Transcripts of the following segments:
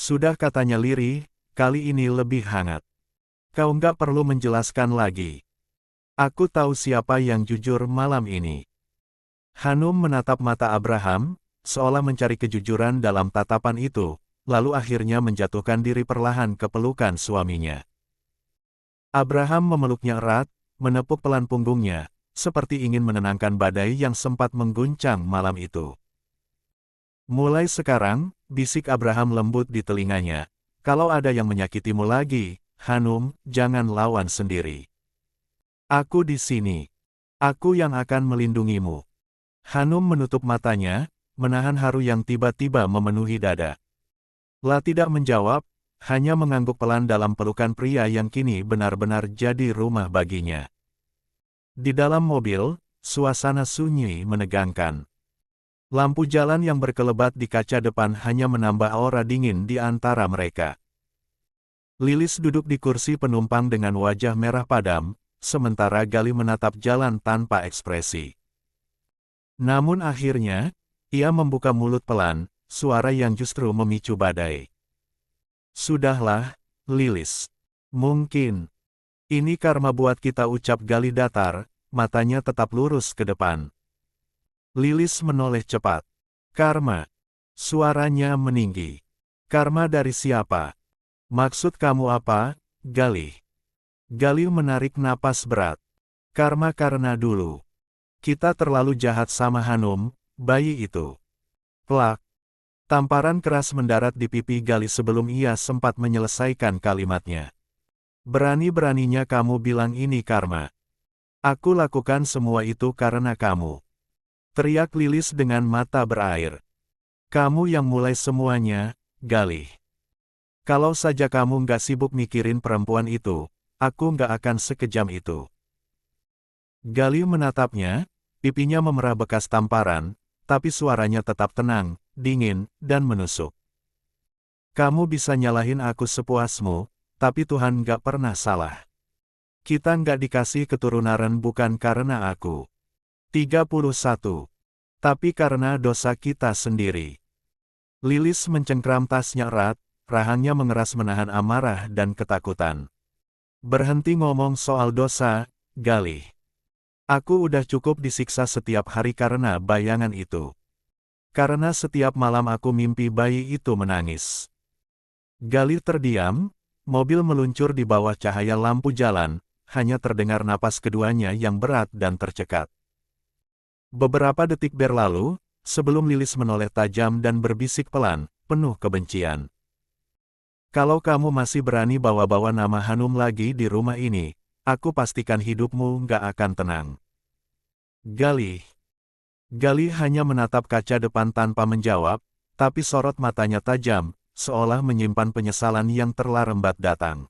Sudah katanya lirih, kali ini lebih hangat. Kau nggak perlu menjelaskan lagi. Aku tahu siapa yang jujur malam ini. Hanum menatap mata Abraham, seolah mencari kejujuran dalam tatapan itu, lalu akhirnya menjatuhkan diri perlahan ke pelukan suaminya. Abraham memeluknya erat, menepuk pelan punggungnya, seperti ingin menenangkan badai yang sempat mengguncang malam itu. Mulai sekarang, bisik Abraham lembut di telinganya, kalau ada yang menyakitimu lagi, Hanum, jangan lawan sendiri. Aku di sini. Aku yang akan melindungimu. Hanum menutup matanya, menahan haru yang tiba-tiba memenuhi dada. La tidak menjawab, hanya mengangguk pelan dalam pelukan pria yang kini benar-benar jadi rumah baginya. Di dalam mobil, suasana sunyi menegangkan. Lampu jalan yang berkelebat di kaca depan hanya menambah aura dingin di antara mereka. Lilis duduk di kursi penumpang dengan wajah merah padam, sementara Galih menatap jalan tanpa ekspresi. Namun akhirnya, ia membuka mulut pelan, suara yang justru memicu badai. Sudahlah, Lilis. Mungkin ini karma buat kita, ucap Galih datar, matanya tetap lurus ke depan. Lilis menoleh cepat. Karma. Suaranya meninggi. Karma dari siapa? Maksud kamu apa, Galih? Galih menarik napas berat. Karma karena dulu kita terlalu jahat sama Hanum, bayi itu. Plak. Tamparan keras mendarat di pipi Galih sebelum ia sempat menyelesaikan kalimatnya. Berani-beraninya kamu bilang ini karma. Aku lakukan semua itu karena kamu. Teriak Lilis dengan mata berair. Kamu yang mulai semuanya, Galih. Kalau saja kamu nggak sibuk mikirin perempuan itu, aku nggak akan sekejam itu. Galih menatapnya, pipinya memerah bekas tamparan, tapi suaranya tetap tenang, dingin, dan menusuk. Kamu bisa nyalahin aku sepuasmu, tapi Tuhan nggak pernah salah. Kita nggak dikasih keturunan bukan karena aku. 31. Tapi karena dosa kita sendiri. Lilis mencengkram tasnya erat, rahangnya mengeras menahan amarah dan ketakutan. Berhenti ngomong soal dosa, Galih. Aku udah cukup disiksa setiap hari karena bayangan itu. Karena setiap malam aku mimpi bayi itu menangis. Galih terdiam, mobil meluncur di bawah cahaya lampu jalan, hanya terdengar napas keduanya yang berat dan tercekat. Beberapa detik berlalu, sebelum Lilis menoleh tajam dan berbisik pelan, penuh kebencian. Kalau kamu masih berani bawa-bawa nama Hanum lagi di rumah ini, aku pastikan hidupmu nggak akan tenang. Galih. Galih hanya menatap kaca depan tanpa menjawab, tapi sorot matanya tajam, seolah menyimpan penyesalan yang terlambat datang.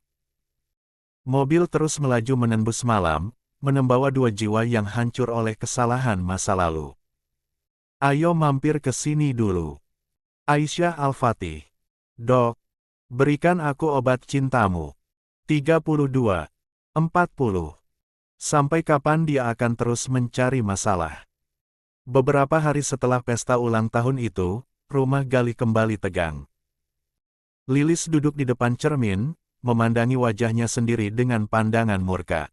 Mobil terus melaju menembus malam, membawa dua jiwa yang hancur oleh kesalahan masa lalu. Ayo mampir ke sini dulu. Aisyah Al-Fatih. Dok, berikan aku obat cintamu. 32. 40. Sampai kapan dia akan terus mencari masalah? Beberapa hari setelah pesta ulang tahun itu, rumah Galih kembali tegang. Lilis duduk di depan cermin, memandangi wajahnya sendiri dengan pandangan murka.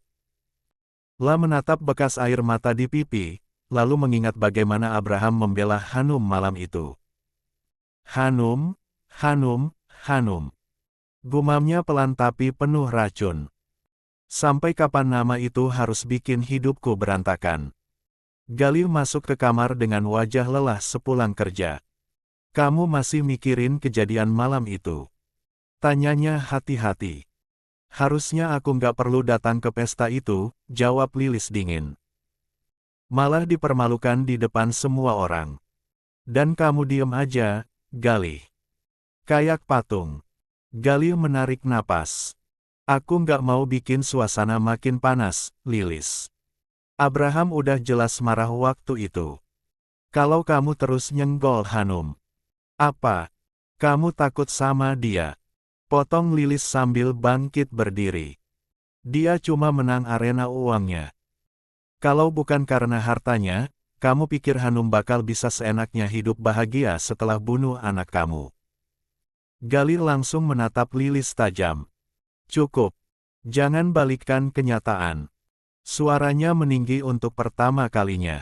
La menatap bekas air mata di pipi, lalu mengingat bagaimana Abraham membela Hanum malam itu. Hanum, Hanum, Hanum. Gumamnya pelan tapi penuh racun. Sampai kapan nama itu harus bikin hidupku berantakan? Galih masuk ke kamar dengan wajah lelah sepulang kerja. Kamu masih mikirin kejadian malam itu? Tanyanya hati-hati. Harusnya aku nggak perlu datang ke pesta itu, jawab Lilis dingin. Malah dipermalukan di depan semua orang. Dan kamu diem aja, Galih. Kayak patung. Galih menarik napas. Aku nggak mau bikin suasana makin panas, Lilis. Abraham udah jelas marah waktu itu. Kalau kamu terus nyenggol Hanum. Apa? Kamu takut sama dia? Potong Lilis sambil bangkit berdiri. Dia cuma menang arena uangnya. Kalau bukan karena hartanya, kamu pikir Hanum bakal bisa seenaknya hidup bahagia setelah bunuh anak kamu? Galih langsung menatap Lilis tajam. Cukup. Jangan balikkan kenyataan. Suaranya meninggi untuk pertama kalinya.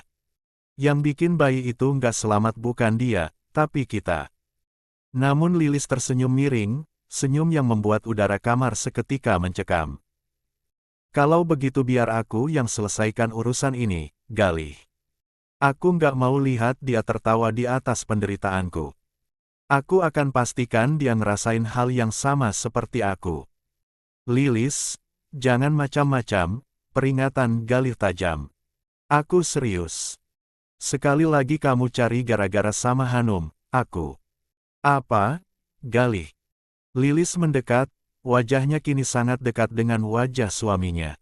Yang bikin bayi itu nggak selamat bukan dia, tapi kita. Namun Lilis tersenyum miring, senyum yang membuat udara kamar seketika mencekam. Kalau begitu biar aku yang selesaikan urusan ini, Galih. Aku nggak mau lihat dia tertawa di atas penderitaanku. Aku akan pastikan dia ngerasain hal yang sama seperti aku. Lilis, jangan macam-macam, peringatan Galih tajam. Aku serius. Sekali lagi kamu cari gara-gara sama Hanum, aku. Apa? Galih. Lilis mendekat, wajahnya kini sangat dekat dengan wajah suaminya.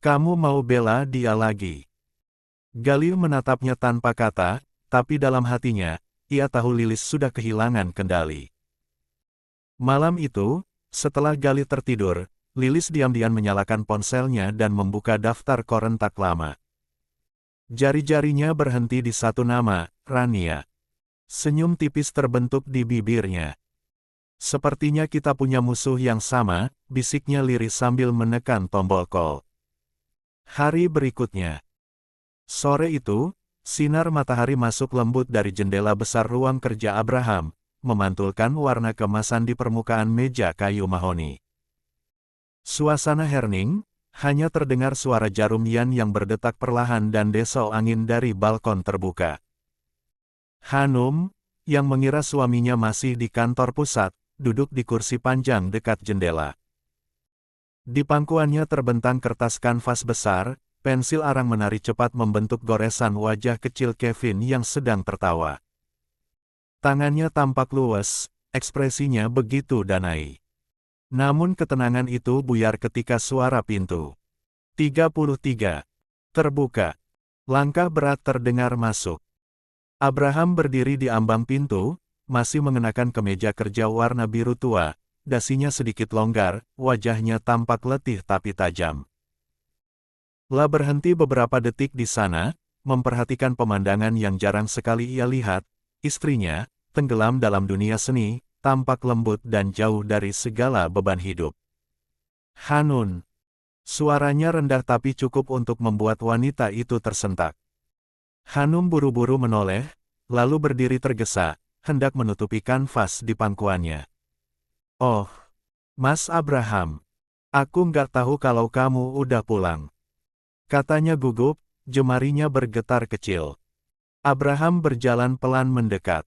Kamu mau bela dia lagi? Galih menatapnya tanpa kata, tapi dalam hatinya, ia tahu Lilis sudah kehilangan kendali. Malam itu, setelah Galih tertidur, Lilis diam-diam menyalakan ponselnya dan membuka daftar kontak lama. Jari-jarinya berhenti di satu nama, Rania. Senyum tipis terbentuk di bibirnya. Sepertinya kita punya musuh yang sama, bisiknya lirih sambil menekan tombol call. Hari berikutnya. Sore itu, sinar matahari masuk lembut dari jendela besar ruang kerja Abraham, memantulkan warna kemasan di permukaan meja kayu mahoni. Suasana hening, hanya terdengar suara jarum Yan yang berdetak perlahan dan desau angin dari balkon terbuka. Hanum, yang mengira suaminya masih di kantor pusat, duduk di kursi panjang dekat jendela. Di pangkuannya terbentang kertas kanvas besar, pensil arang menari cepat membentuk goresan wajah kecil Kevin yang sedang tertawa. Tangannya tampak luwes, ekspresinya begitu danai. Namun ketenangan itu buyar ketika suara pintu 33 terbuka. Langkah berat terdengar masuk. Abraham berdiri di ambang pintu, masih mengenakan kemeja kerja warna biru tua, dasinya sedikit longgar, wajahnya tampak letih tapi tajam. Lah berhenti beberapa detik di sana, memperhatikan pemandangan yang jarang sekali ia lihat, istrinya, tenggelam dalam dunia seni, tampak lembut dan jauh dari segala beban hidup. Hanun. Suaranya rendah tapi cukup untuk membuat wanita itu tersentak. Hanum buru-buru menoleh, lalu berdiri tergesa, hendak menutupi kanvas di pangkuannya. Oh, Mas Abraham. Aku nggak tahu kalau kamu udah pulang. Katanya gugup, jemarinya bergetar kecil. Abraham berjalan pelan mendekat.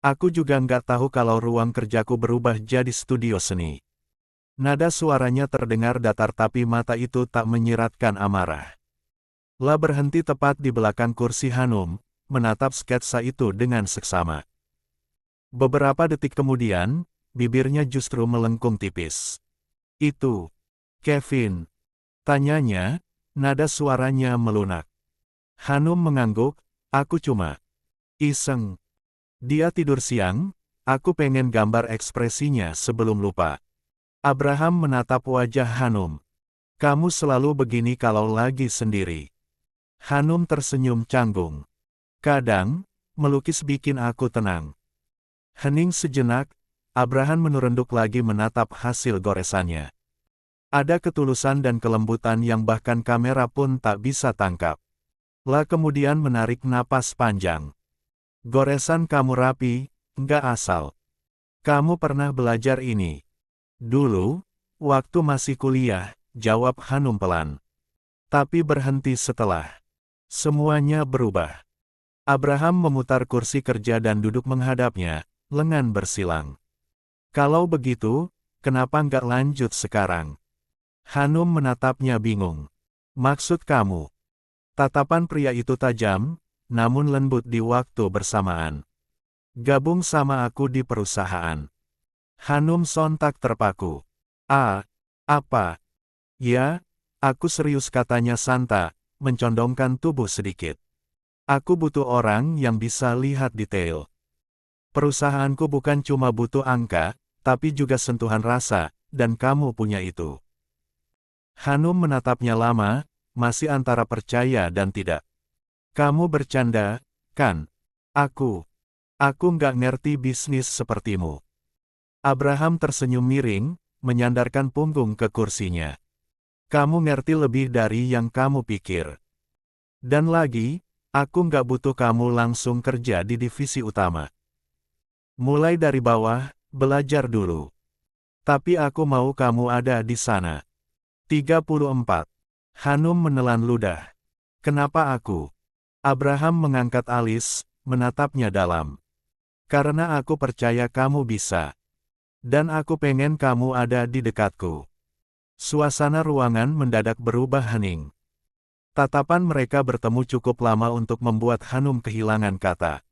Aku juga nggak tahu kalau ruang kerjaku berubah jadi studio seni. Nada suaranya terdengar datar tapi mata itu tak menyiratkan amarah. Lah berhenti tepat di belakang kursi Hanum, menatap sketsa itu dengan seksama. Beberapa detik kemudian, bibirnya justru melengkung tipis. Itu, Kevin. Tanyanya, nada suaranya melunak. Hanum mengangguk, aku cuma iseng. Dia tidur siang, aku pengen gambar ekspresinya sebelum lupa. Abraham menatap wajah Hanum. Kamu selalu begini kalau lagi sendiri. Hanum tersenyum canggung. Kadang, melukis bikin aku tenang. Hening sejenak, Abraham menurunduk lagi menatap hasil goresannya. Ada ketulusan dan kelembutan yang bahkan kamera pun tak bisa tangkap. Lah kemudian menarik napas panjang. Goresan kamu rapi, nggak asal. Kamu pernah belajar ini? Dulu, waktu masih kuliah, jawab Hanum pelan. Tapi berhenti setelah semuanya berubah. Abraham memutar kursi kerja dan duduk menghadapnya, lengan bersilang. Kalau begitu, kenapa nggak lanjut sekarang? Hanum menatapnya bingung. Maksud kamu? Tatapan pria itu tajam, namun lembut di waktu bersamaan. Gabung sama aku di perusahaan. Hanum sontak terpaku. Apa? Ya, aku serius katanya Santa, mencondongkan tubuh sedikit. Aku butuh orang yang bisa lihat detail. Perusahaanku bukan cuma butuh angka, tapi juga sentuhan rasa, dan kamu punya itu. Hanum menatapnya lama, masih antara percaya dan tidak. Kamu bercanda, kan? Aku nggak ngerti bisnis sepertimu. Abraham tersenyum miring, menyandarkan punggung ke kursinya. Kamu ngerti lebih dari yang kamu pikir. Dan lagi, aku nggak butuh kamu langsung kerja di divisi utama. Mulai dari bawah, belajar dulu. Tapi aku mau kamu ada di sana. 34. Hanum menelan ludah. Kenapa aku? Abraham mengangkat alis, menatapnya dalam. Karena aku percaya kamu bisa. Dan aku pengen kamu ada di dekatku. Suasana ruangan mendadak berubah hening. Tatapan mereka bertemu cukup lama untuk membuat Hanum kehilangan kata.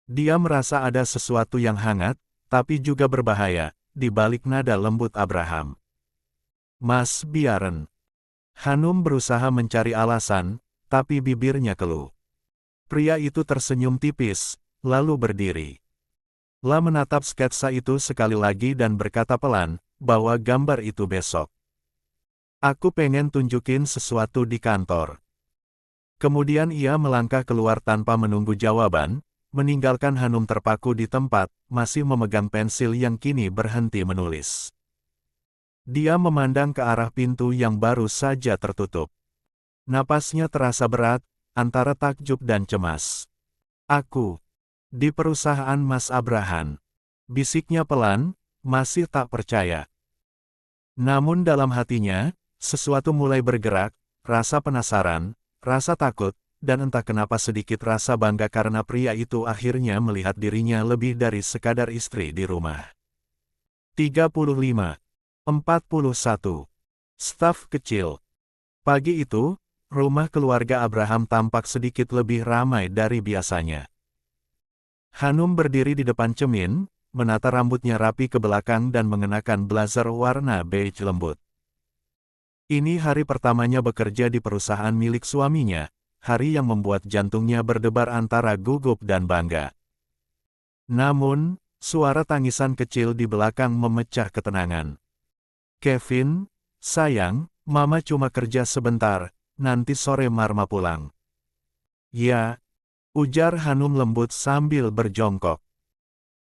Dia merasa ada sesuatu yang hangat, tapi juga berbahaya, di balik nada lembut Abraham. Mas Biaren. Hanum berusaha mencari alasan, tapi bibirnya keluh. Pria itu tersenyum tipis, lalu berdiri. La menatap sketsa itu sekali lagi dan berkata pelan, bahwa gambar itu besok. Aku pengen tunjukin sesuatu di kantor. Kemudian ia melangkah keluar tanpa menunggu jawaban, meninggalkan Hanum terpaku di tempat, masih memegang pensil yang kini berhenti menulis. Dia memandang ke arah pintu yang baru saja tertutup. Napasnya terasa berat, antara takjub dan cemas. Aku, di perusahaan Mas Abraham. Bisiknya pelan, masih tak percaya. Namun dalam hatinya, sesuatu mulai bergerak, rasa penasaran, rasa takut, dan entah kenapa sedikit rasa bangga karena pria itu akhirnya melihat dirinya lebih dari sekadar istri di rumah. 35. 41. Staf kecil. Pagi itu, rumah keluarga Abraham tampak sedikit lebih ramai dari biasanya. Hanum berdiri di depan cermin, menata rambutnya rapi ke belakang dan mengenakan blazer warna beige lembut. Ini hari pertamanya bekerja di perusahaan milik suaminya, hari yang membuat jantungnya berdebar antara gugup dan bangga. Namun, suara tangisan kecil di belakang memecah ketenangan. Kevin, sayang, Mama cuma kerja sebentar, nanti sore Marma pulang. Ya, ujar Hanum lembut sambil berjongkok.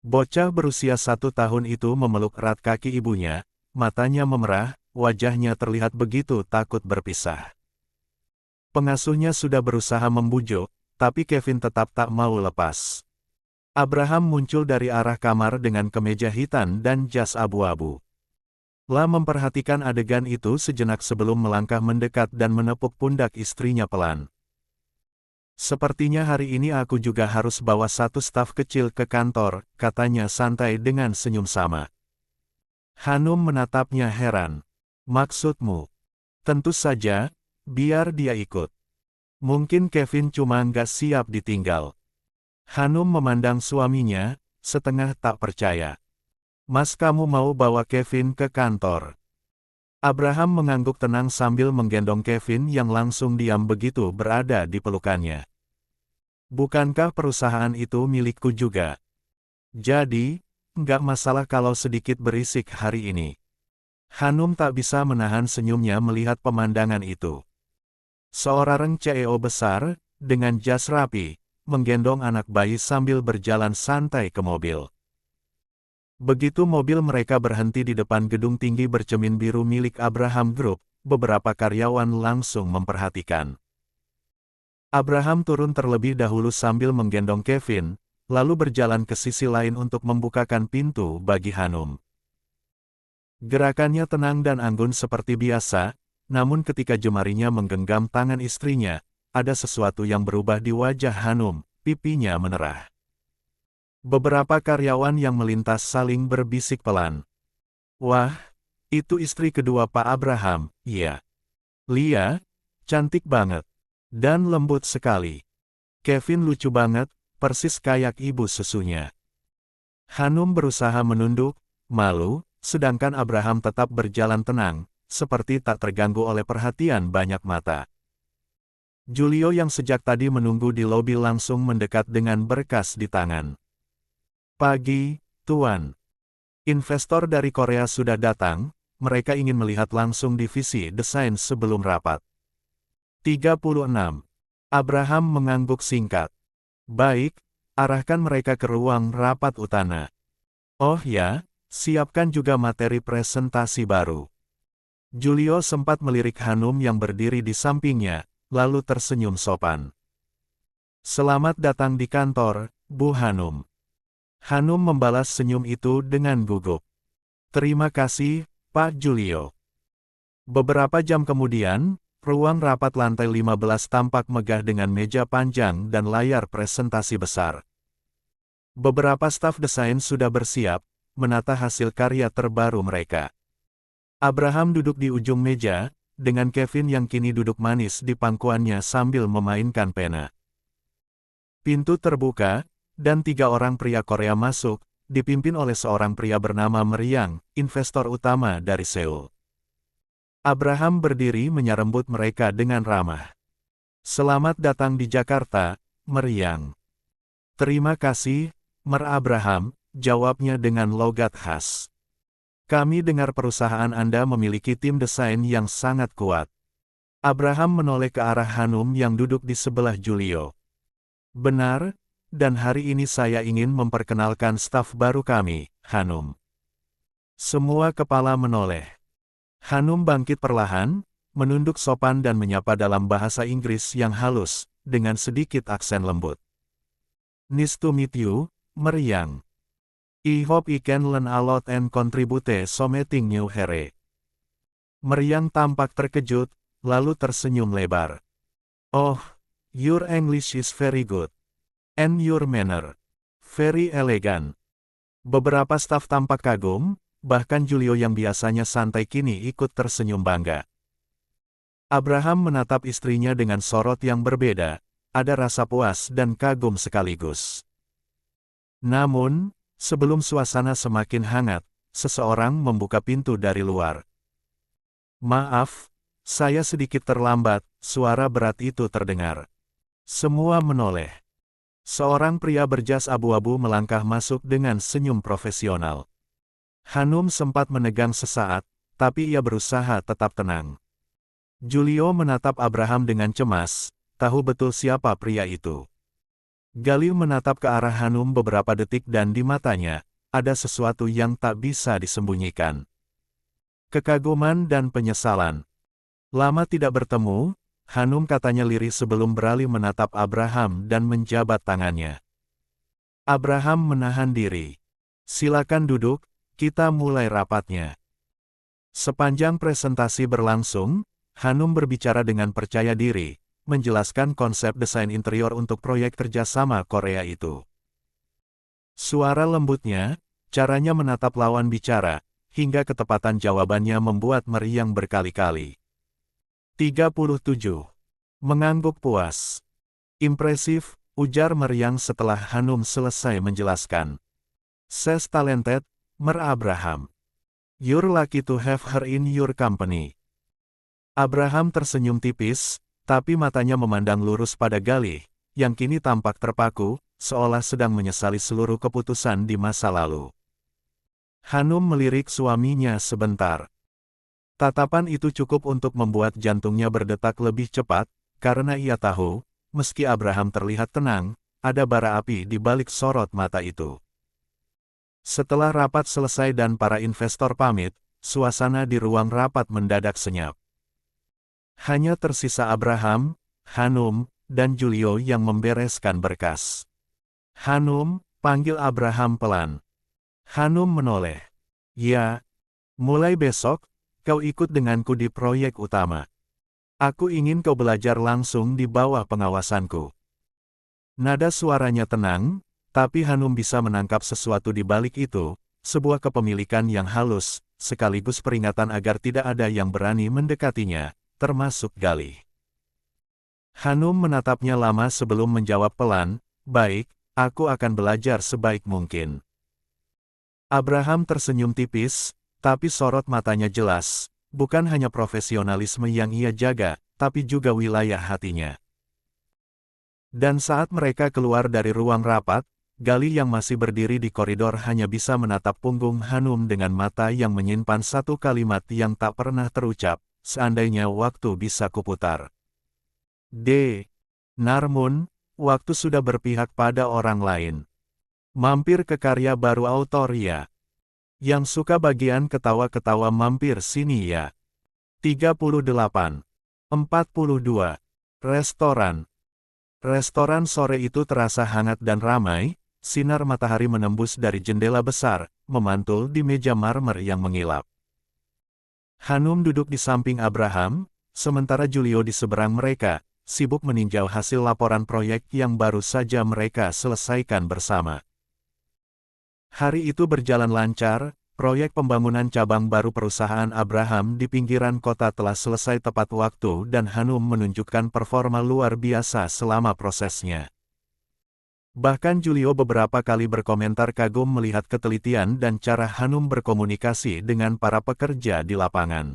Bocah berusia 1 tahun itu memeluk erat kaki ibunya, matanya memerah, wajahnya terlihat begitu takut berpisah. Pengasuhnya sudah berusaha membujuk, tapi Kevin tetap tak mau lepas. Abraham muncul dari arah kamar dengan kemeja hitam dan jas abu-abu. La memperhatikan adegan itu sejenak sebelum melangkah mendekat dan menepuk pundak istrinya pelan. Sepertinya hari ini aku juga harus bawa satu staf kecil ke kantor, katanya santai dengan senyum sama. Hanum menatapnya heran. Maksudmu? Tentu saja, biar dia ikut. Mungkin Kevin cuma nggak siap ditinggal. Hanum memandang suaminya, setengah tak percaya. Mas kamu mau bawa Kevin ke kantor? Abraham mengangguk tenang sambil menggendong Kevin yang langsung diam begitu berada di pelukannya. Bukankah perusahaan itu milikku juga? Jadi, nggak masalah kalau sedikit berisik hari ini. Hanum tak bisa menahan senyumnya melihat pemandangan itu. Seorang CEO besar, dengan jas rapi, menggendong anak bayi sambil berjalan santai ke mobil. Begitu mobil mereka berhenti di depan gedung tinggi bercermin biru milik Abraham Group, beberapa karyawan langsung memperhatikan. Abraham turun terlebih dahulu sambil menggendong Kevin, lalu berjalan ke sisi lain untuk membukakan pintu bagi Hanum. Gerakannya tenang dan anggun seperti biasa, namun ketika jemarinya menggenggam tangan istrinya, ada sesuatu yang berubah di wajah Hanum, pipinya menerah. Beberapa karyawan yang melintas saling berbisik pelan. Wah, itu istri kedua Pak Abraham, iya. Lia, cantik banget. Dan lembut sekali. Kevin lucu banget, persis kayak ibu susunya. Hanum berusaha menunduk, malu, sedangkan Abraham tetap berjalan tenang, seperti tak terganggu oleh perhatian banyak mata. Julio yang sejak tadi menunggu di lobi langsung mendekat dengan berkas di tangan. Pagi, Tuan. Investor dari Korea sudah datang, mereka ingin melihat langsung divisi desain sebelum rapat. 36. Abraham mengangguk singkat. Baik, arahkan mereka ke ruang rapat utama. Oh ya, Siapkan juga materi presentasi baru. Julio sempat melirik Hanum yang berdiri di sampingnya, lalu tersenyum sopan. Selamat datang di kantor, Bu Hanum. Hanum membalas senyum itu dengan gugup. Terima kasih, Pak Julio. Beberapa jam kemudian, ruang rapat lantai 15 tampak megah dengan meja panjang dan layar presentasi besar. Beberapa staf desain sudah bersiap, menata hasil karya terbaru mereka. Abraham duduk di ujung meja, dengan Kevin yang kini duduk manis di pangkuannya sambil memainkan pena. Pintu terbuka, dan 3 orang pria Korea masuk, dipimpin oleh seorang pria bernama Meriang, investor utama dari Seoul. Abraham berdiri menyeremput mereka dengan ramah. Selamat datang di Jakarta, Meriang. Terima kasih, Mer Abraham, jawabnya dengan logat khas. Kami dengar perusahaan Anda memiliki tim desain yang sangat kuat. Abraham menoleh ke arah Hanum yang duduk di sebelah Julio. Benar, dan hari ini saya ingin memperkenalkan staf baru kami, Hanum. Semua kepala menoleh. Hanum bangkit perlahan, menunduk sopan dan menyapa dalam bahasa Inggris yang halus, dengan sedikit aksen lembut. Nice to meet you, Meriang. I hope I can learn a lot and contribute something new here. Meriang tampak terkejut, lalu tersenyum lebar. Oh, your English is very good. And your manner. Very elegant. Beberapa staf tampak kagum, bahkan Julio yang biasanya santai kini ikut tersenyum bangga. Abraham menatap istrinya dengan sorot yang berbeda, ada rasa puas dan kagum sekaligus. Namun, sebelum suasana semakin hangat, seseorang membuka pintu dari luar. Maaf, saya sedikit terlambat, suara berat itu terdengar. Semua menoleh. Seorang pria berjas abu-abu melangkah masuk dengan senyum profesional. Hanum sempat menegang sesaat, tapi ia berusaha tetap tenang. Julio menatap Abraham dengan cemas, tahu betul siapa pria itu. Galih menatap ke arah Hanum beberapa detik dan di matanya, ada sesuatu yang tak bisa disembunyikan. Kekaguman dan penyesalan. Lama tidak bertemu, Hanum katanya lirih sebelum beralih menatap Abraham dan menjabat tangannya. Abraham menahan diri. Silakan duduk, kita mulai rapatnya. Sepanjang presentasi berlangsung, Hanum berbicara dengan percaya diri, menjelaskan konsep desain interior untuk proyek kerjasama Korea itu. Suara lembutnya, caranya menatap lawan bicara, hingga ketepatan jawabannya membuat Meriang berkali-kali. 37. Mengangguk puas. Impresif, ujar Meriang setelah Hanum selesai menjelaskan. She's talented, Mer Abraham. You're lucky to have her in your company. Abraham tersenyum tipis, tapi matanya memandang lurus pada Galih, yang kini tampak terpaku, seolah sedang menyesali seluruh keputusan di masa lalu. Hanum melirik suaminya sebentar. Tatapan itu cukup untuk membuat jantungnya berdetak lebih cepat, karena ia tahu, meski Abraham terlihat tenang, ada bara api di balik sorot mata itu. Setelah rapat selesai dan para investor pamit, suasana di ruang rapat mendadak senyap. Hanya tersisa Abraham, Hanum, dan Julio yang membereskan berkas. Hanum, panggil Abraham pelan. Hanum menoleh. Ya, mulai besok, kau ikut denganku di proyek utama. Aku ingin kau belajar langsung di bawah pengawasanku. Nada suaranya tenang, tapi Hanum bisa menangkap sesuatu di balik itu, sebuah kepemilikan yang halus, sekaligus peringatan agar tidak ada yang berani mendekatinya, termasuk Galih. Hanum menatapnya lama sebelum menjawab pelan, baik, aku akan belajar sebaik mungkin. Abraham tersenyum tipis, tapi sorot matanya jelas, bukan hanya profesionalisme yang ia jaga, tapi juga wilayah hatinya. Dan saat mereka keluar dari ruang rapat, Galih yang masih berdiri di koridor hanya bisa menatap punggung Hanum dengan mata yang menyimpan satu kalimat yang tak pernah terucap, seandainya waktu bisa kuputar. Narmun, waktu sudah berpihak pada orang lain. Mampir ke karya baru Autoria. Yang suka bagian ketawa-ketawa mampir sini ya. 38. 42. Restoran. Restoran sore itu terasa hangat dan ramai, sinar matahari menembus dari jendela besar, memantul di meja marmer yang mengilap. Hanum duduk di samping Abraham, sementara Julio di seberang mereka, sibuk meninjau hasil laporan proyek yang baru saja mereka selesaikan bersama. Hari itu berjalan lancar, proyek pembangunan cabang baru perusahaan Abraham di pinggiran kota telah selesai tepat waktu dan Hanum menunjukkan performa luar biasa selama prosesnya. Bahkan Julio beberapa kali berkomentar kagum melihat ketelitian dan cara Hanum berkomunikasi dengan para pekerja di lapangan.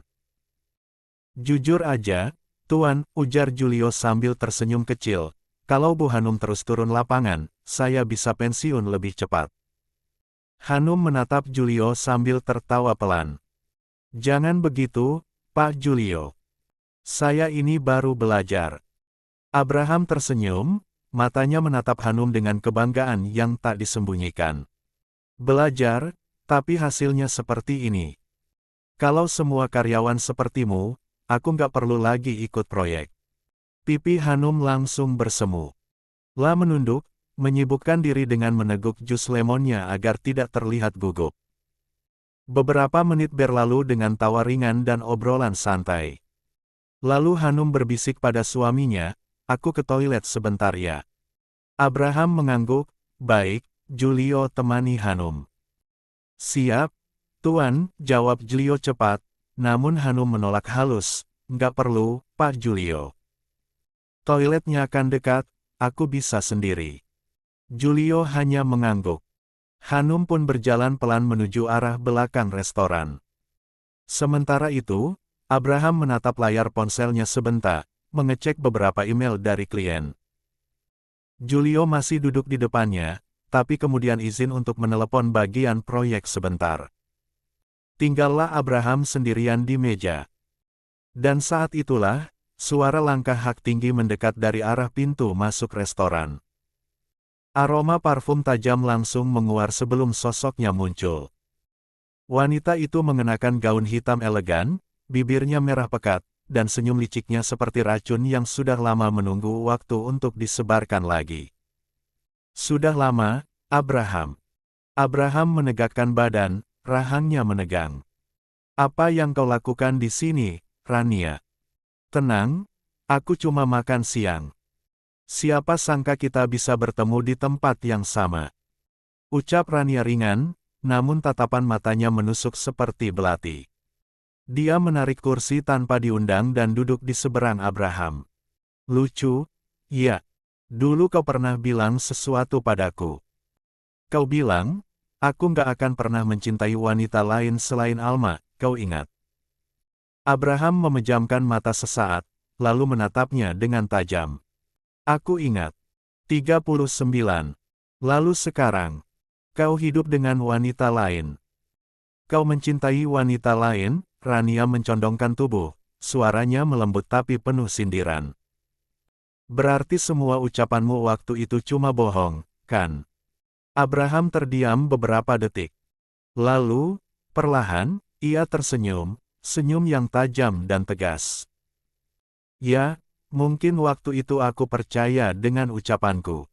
Jujur aja, Tuan, ujar Julio sambil tersenyum kecil, kalau Bu Hanum terus turun lapangan, saya bisa pensiun lebih cepat. Hanum menatap Julio sambil tertawa pelan. Jangan begitu, Pak Julio. Saya ini baru belajar. Abraham tersenyum, matanya menatap Hanum dengan kebanggaan yang tak disembunyikan. Belajar, tapi hasilnya seperti ini. Kalau semua karyawan sepertimu, aku nggak perlu lagi ikut proyek. Pipi Hanum langsung bersemu. La menunduk, menyibukkan diri dengan meneguk jus lemonnya agar tidak terlihat gugup. Beberapa menit berlalu dengan tawa ringan dan obrolan santai. Lalu Hanum berbisik pada suaminya, aku ke toilet sebentar ya. Abraham mengangguk, baik, Julio temani Hanum. Siap, Tuan, jawab Julio cepat, namun Hanum menolak halus, nggak perlu, Pak Julio. Toiletnya akan dekat, aku bisa sendiri. Julio hanya mengangguk. Hanum pun berjalan pelan menuju arah belakang restoran. Sementara itu, Abraham menatap layar ponselnya sebentar, mengecek beberapa email dari klien. Julio masih duduk di depannya, tapi kemudian izin untuk menelepon bagian proyek sebentar. Tinggallah Abraham sendirian di meja. Dan saat itulah, suara langkah hak tinggi mendekat dari arah pintu masuk restoran. Aroma parfum tajam langsung menguar sebelum sosoknya muncul. Wanita itu mengenakan gaun hitam elegan, bibirnya merah pekat, dan senyum liciknya seperti racun yang sudah lama menunggu waktu untuk disebarkan lagi. Sudah lama, Abraham. Abraham menegakkan badan, rahangnya menegang. Apa yang kau lakukan di sini, Rania? Tenang, aku cuma makan siang. Siapa sangka kita bisa bertemu di tempat yang sama. Ucap Rania ringan, namun tatapan matanya menusuk seperti belati. Dia menarik kursi tanpa diundang dan duduk di seberang Abraham. Lucu, ya. Dulu kau pernah bilang sesuatu padaku. Kau bilang, aku nggak akan pernah mencintai wanita lain selain Alma, kau ingat? Abraham memejamkan mata sesaat, lalu menatapnya dengan tajam. Aku ingat. 39. Lalu sekarang, kau hidup dengan wanita lain. Kau mencintai wanita lain, Rania mencondongkan tubuh, suaranya melembut tapi penuh sindiran. Berarti semua ucapanmu waktu itu cuma bohong, kan? Abraham terdiam beberapa detik. Lalu, perlahan, ia tersenyum, senyum yang tajam dan tegas. Ya, mungkin waktu itu aku percaya dengan ucapanku.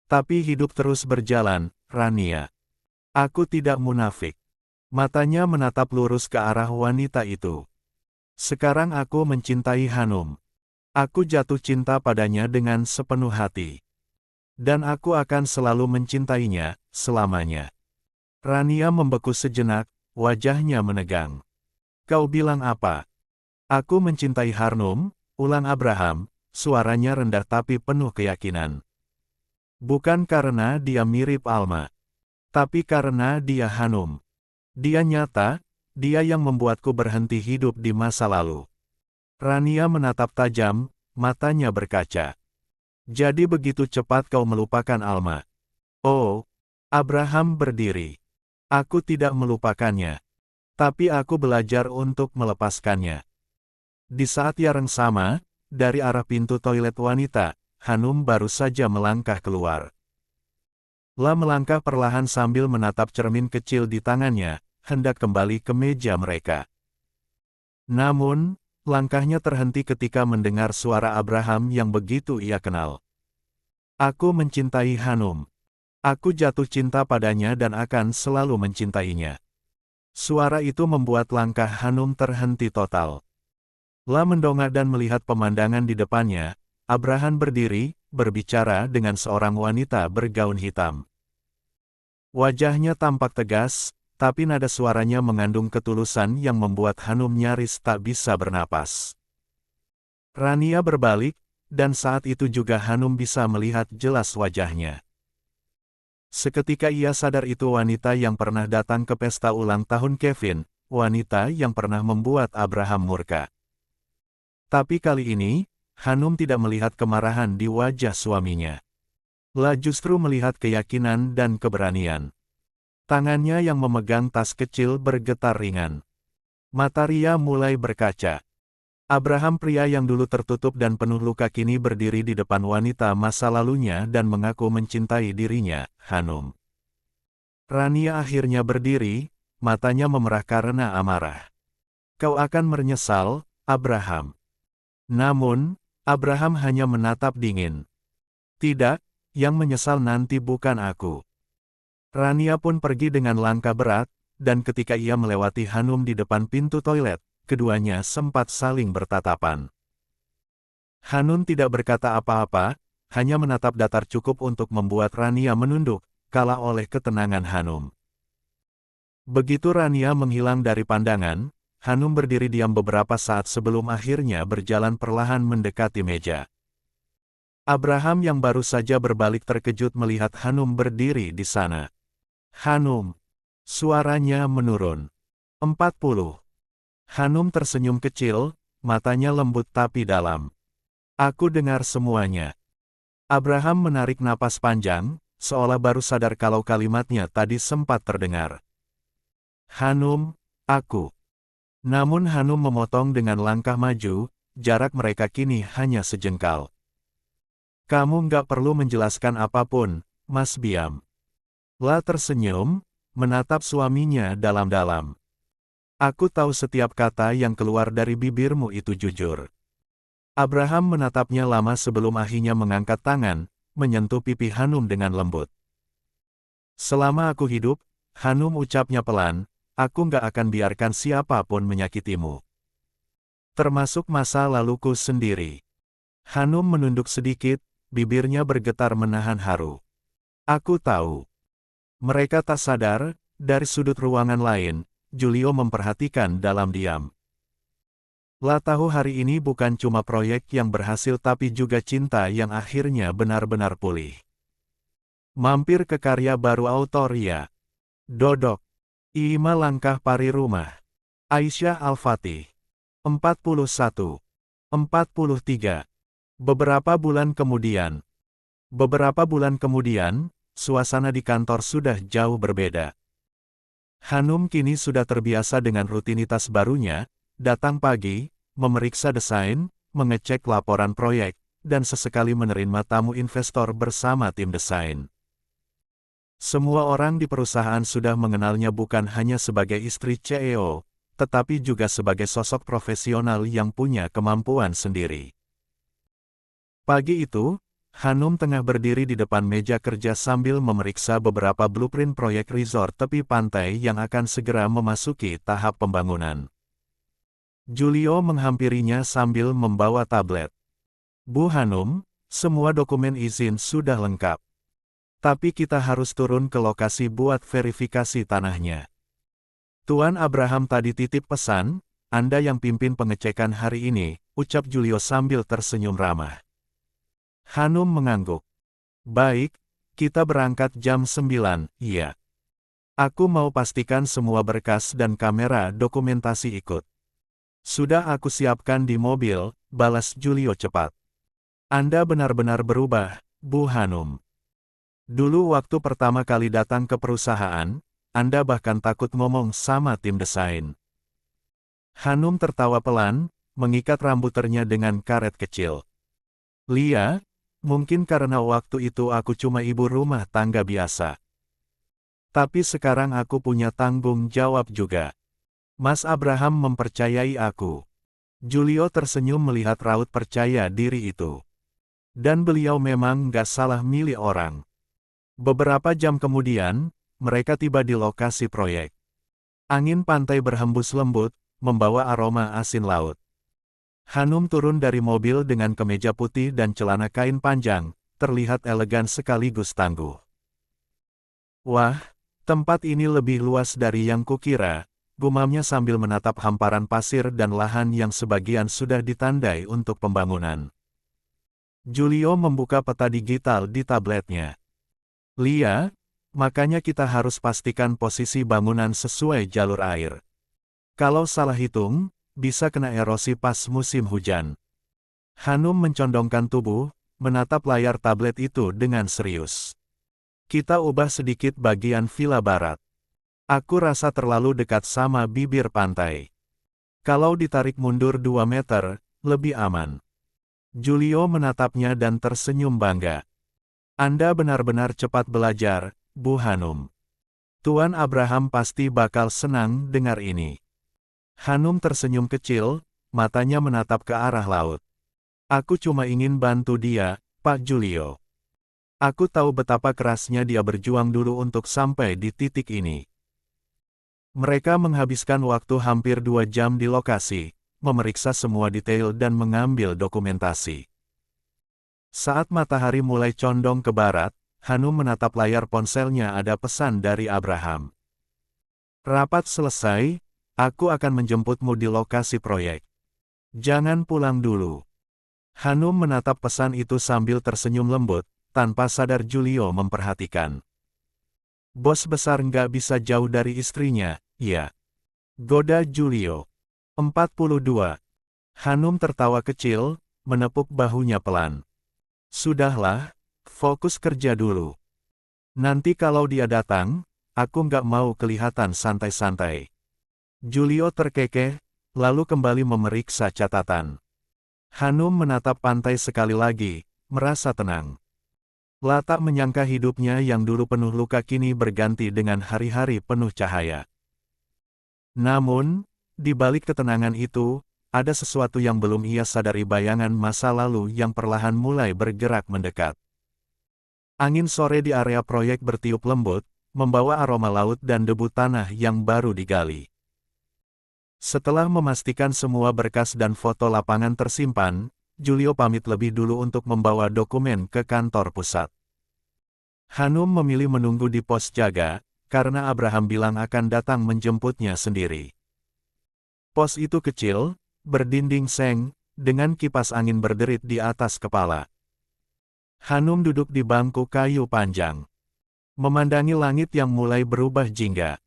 Tapi hidup terus berjalan, Rania. Aku tidak munafik. Matanya menatap lurus ke arah wanita itu. Sekarang aku mencintai Hanum. Aku jatuh cinta padanya dengan sepenuh hati. Dan aku akan selalu mencintainya, selamanya. Rania membeku sejenak, wajahnya menegang. Kau bilang apa? Aku mencintai Hanum, ulang Abraham, suaranya rendah tapi penuh keyakinan. Bukan karena dia mirip Alma. Tapi karena dia Hanum. Dia nyata, dia yang membuatku berhenti hidup di masa lalu. Rania menatap tajam, matanya berkaca. Jadi begitu cepat kau melupakan Alma? Oh, Abraham berdiri. Aku tidak melupakannya. Tapi aku belajar untuk melepaskannya. Di saat yang sama, dari arah pintu toilet wanita, Hanum baru saja melangkah keluar. La melangkah perlahan sambil menatap cermin kecil di tangannya, hendak kembali ke meja mereka. Namun, langkahnya terhenti ketika mendengar suara Abraham yang begitu ia kenal. Aku mencintai Hanum. Aku jatuh cinta padanya dan akan selalu mencintainya. Suara itu membuat langkah Hanum terhenti total. La mendongak dan melihat pemandangan di depannya. Abraham berdiri, berbicara dengan seorang wanita bergaun hitam. Wajahnya tampak tegas, tapi nada suaranya mengandung ketulusan yang membuat Hanum nyaris tak bisa bernapas. Rania berbalik, dan saat itu juga Hanum bisa melihat jelas wajahnya. Seketika ia sadar itu wanita yang pernah datang ke pesta ulang tahun Kevin, wanita yang pernah membuat Abraham murka. Tapi kali ini, Hanum tidak melihat kemarahan di wajah suaminya. La justru melihat keyakinan dan keberanian. Tangannya yang memegang tas kecil bergetar ringan. Mata Ria mulai berkaca. Abraham, pria yang dulu tertutup dan penuh luka, kini berdiri di depan wanita masa lalunya dan mengaku mencintai dirinya, Hanum. Rania akhirnya berdiri, matanya memerah karena amarah. Kau akan menyesal, Abraham. Namun, Abraham hanya menatap dingin. Tidak, yang menyesal nanti bukan aku. Rania pun pergi dengan langkah berat, dan ketika ia melewati Hanum di depan pintu toilet, keduanya sempat saling bertatapan. Hanum tidak berkata apa-apa, hanya menatap datar cukup untuk membuat Rania menunduk, kalah oleh ketenangan Hanum. Begitu Rania menghilang dari pandangan, Hanum berdiri diam beberapa saat sebelum akhirnya berjalan perlahan mendekati meja. Abraham yang baru saja berbalik terkejut melihat Hanum berdiri di sana. Hanum. Suaranya menurun. 40. Hanum tersenyum kecil, matanya lembut tapi dalam. Aku dengar semuanya. Abraham menarik napas panjang, seolah baru sadar kalau kalimatnya tadi sempat terdengar. Hanum, aku. Namun Hanum memotong dengan langkah maju, jarak mereka kini hanya sejengkal. Kamu nggak perlu menjelaskan apapun, Mas Biam. La tersenyum, menatap suaminya dalam-dalam. Aku tahu setiap kata yang keluar dari bibirmu itu jujur. Abraham menatapnya lama sebelum akhirnya mengangkat tangan, menyentuh pipi Hanum dengan lembut. Selama aku hidup, Hanum, ucapnya pelan, aku nggak akan biarkan siapapun menyakitimu. Termasuk masa laluku sendiri. Hanum menunduk sedikit, bibirnya bergetar menahan haru. Aku tahu. Mereka tak sadar, dari sudut ruangan lain, Julio memperhatikan dalam diam. La tahu hari ini bukan cuma proyek yang berhasil tapi juga cinta yang akhirnya benar-benar pulih. Mampir ke karya baru Autoria. Dodok. 5 langkah pari rumah. Aisyah Al-Fatih. 41. 43. Beberapa bulan kemudian. Suasana di kantor sudah jauh berbeda. Hanum kini sudah terbiasa dengan rutinitas barunya, datang pagi, memeriksa desain, mengecek laporan proyek, dan sesekali menerima tamu investor bersama tim desain. Semua orang di perusahaan sudah mengenalnya bukan hanya sebagai istri CEO, tetapi juga sebagai sosok profesional yang punya kemampuan sendiri. Pagi itu, Hanum tengah berdiri di depan meja kerja sambil memeriksa beberapa blueprint proyek resort tepi pantai yang akan segera memasuki tahap pembangunan. Julio menghampirinya sambil membawa tablet. Bu Hanum, semua dokumen izin sudah lengkap. Tapi kita harus turun ke lokasi buat verifikasi tanahnya. Tuan Abraham tadi titip pesan, Anda yang pimpin pengecekan hari ini, ucap Julio sambil tersenyum ramah. Hanum mengangguk. Baik, kita berangkat jam 9, iya. Aku mau pastikan semua berkas dan kamera dokumentasi ikut. Sudah aku siapkan di mobil, balas Julio cepat. Anda benar-benar berubah, Bu Hanum. Dulu waktu pertama kali datang ke perusahaan, Anda bahkan takut ngomong sama tim desain. Hanum tertawa pelan, mengikat rambutnya dengan karet kecil. Lia, mungkin karena waktu itu aku cuma ibu rumah tangga biasa. Tapi sekarang aku punya tanggung jawab juga. Mas Abraham mempercayai aku. Julio tersenyum melihat raut percaya diri itu. Dan beliau memang nggak salah milih orang. Beberapa jam kemudian, mereka tiba di lokasi proyek. Angin pantai berhembus lembut, membawa aroma asin laut. Hanum turun dari mobil dengan kemeja putih dan celana kain panjang, terlihat elegan sekaligus tangguh. Wah, tempat ini lebih luas dari yang kukira, gumamnya sambil menatap hamparan pasir dan lahan yang sebagian sudah ditandai untuk pembangunan. Julio membuka peta digital di tabletnya. Lia, makanya kita harus pastikan posisi bangunan sesuai jalur air. Kalau salah hitung, bisa kena erosi pas musim hujan. Hanum mencondongkan tubuh, menatap layar tablet itu dengan serius. Kita ubah sedikit bagian villa barat. Aku rasa terlalu dekat sama bibir pantai. Kalau ditarik mundur 2 meter, lebih aman. Julio menatapnya dan tersenyum bangga. Anda benar-benar cepat belajar, Bu Hanum. Tuan Abraham pasti bakal senang dengar ini. Hanum tersenyum kecil, matanya menatap ke arah laut. Aku cuma ingin bantu dia, Pak Julio. Aku tahu betapa kerasnya dia berjuang dulu untuk sampai di titik ini. Mereka menghabiskan waktu hampir 2 jam di lokasi, memeriksa semua detail dan mengambil dokumentasi. Saat matahari mulai condong ke barat, Hanum menatap layar ponselnya. Ada pesan dari Abraham. Rapat selesai, aku akan menjemputmu di lokasi proyek. Jangan pulang dulu. Hanum menatap pesan itu sambil tersenyum lembut, tanpa sadar Julio memperhatikan. Bos besar nggak bisa jauh dari istrinya, ya. Goda Julio. 42. Hanum tertawa kecil, menepuk bahunya pelan. Sudahlah, fokus kerja dulu. Nanti kalau dia datang, aku nggak mau kelihatan santai-santai. Julio terkekeh, lalu kembali memeriksa catatan. Hanum menatap pantai sekali lagi, merasa tenang. Tak menyangka hidupnya yang dulu penuh luka kini berganti dengan hari-hari penuh cahaya. Namun, di balik ketenangan itu, ada sesuatu yang belum ia sadari, bayangan masa lalu yang perlahan mulai bergerak mendekat. Angin sore di area proyek bertiup lembut, membawa aroma laut dan debu tanah yang baru digali. Setelah memastikan semua berkas dan foto lapangan tersimpan, Julio pamit lebih dulu untuk membawa dokumen ke kantor pusat. Hanum memilih menunggu di pos jaga, karena Abraham bilang akan datang menjemputnya sendiri. Pos itu kecil, berdinding seng, dengan kipas angin berderit di atas kepala. Hanum duduk di bangku kayu panjang, memandangi langit yang mulai berubah jingga.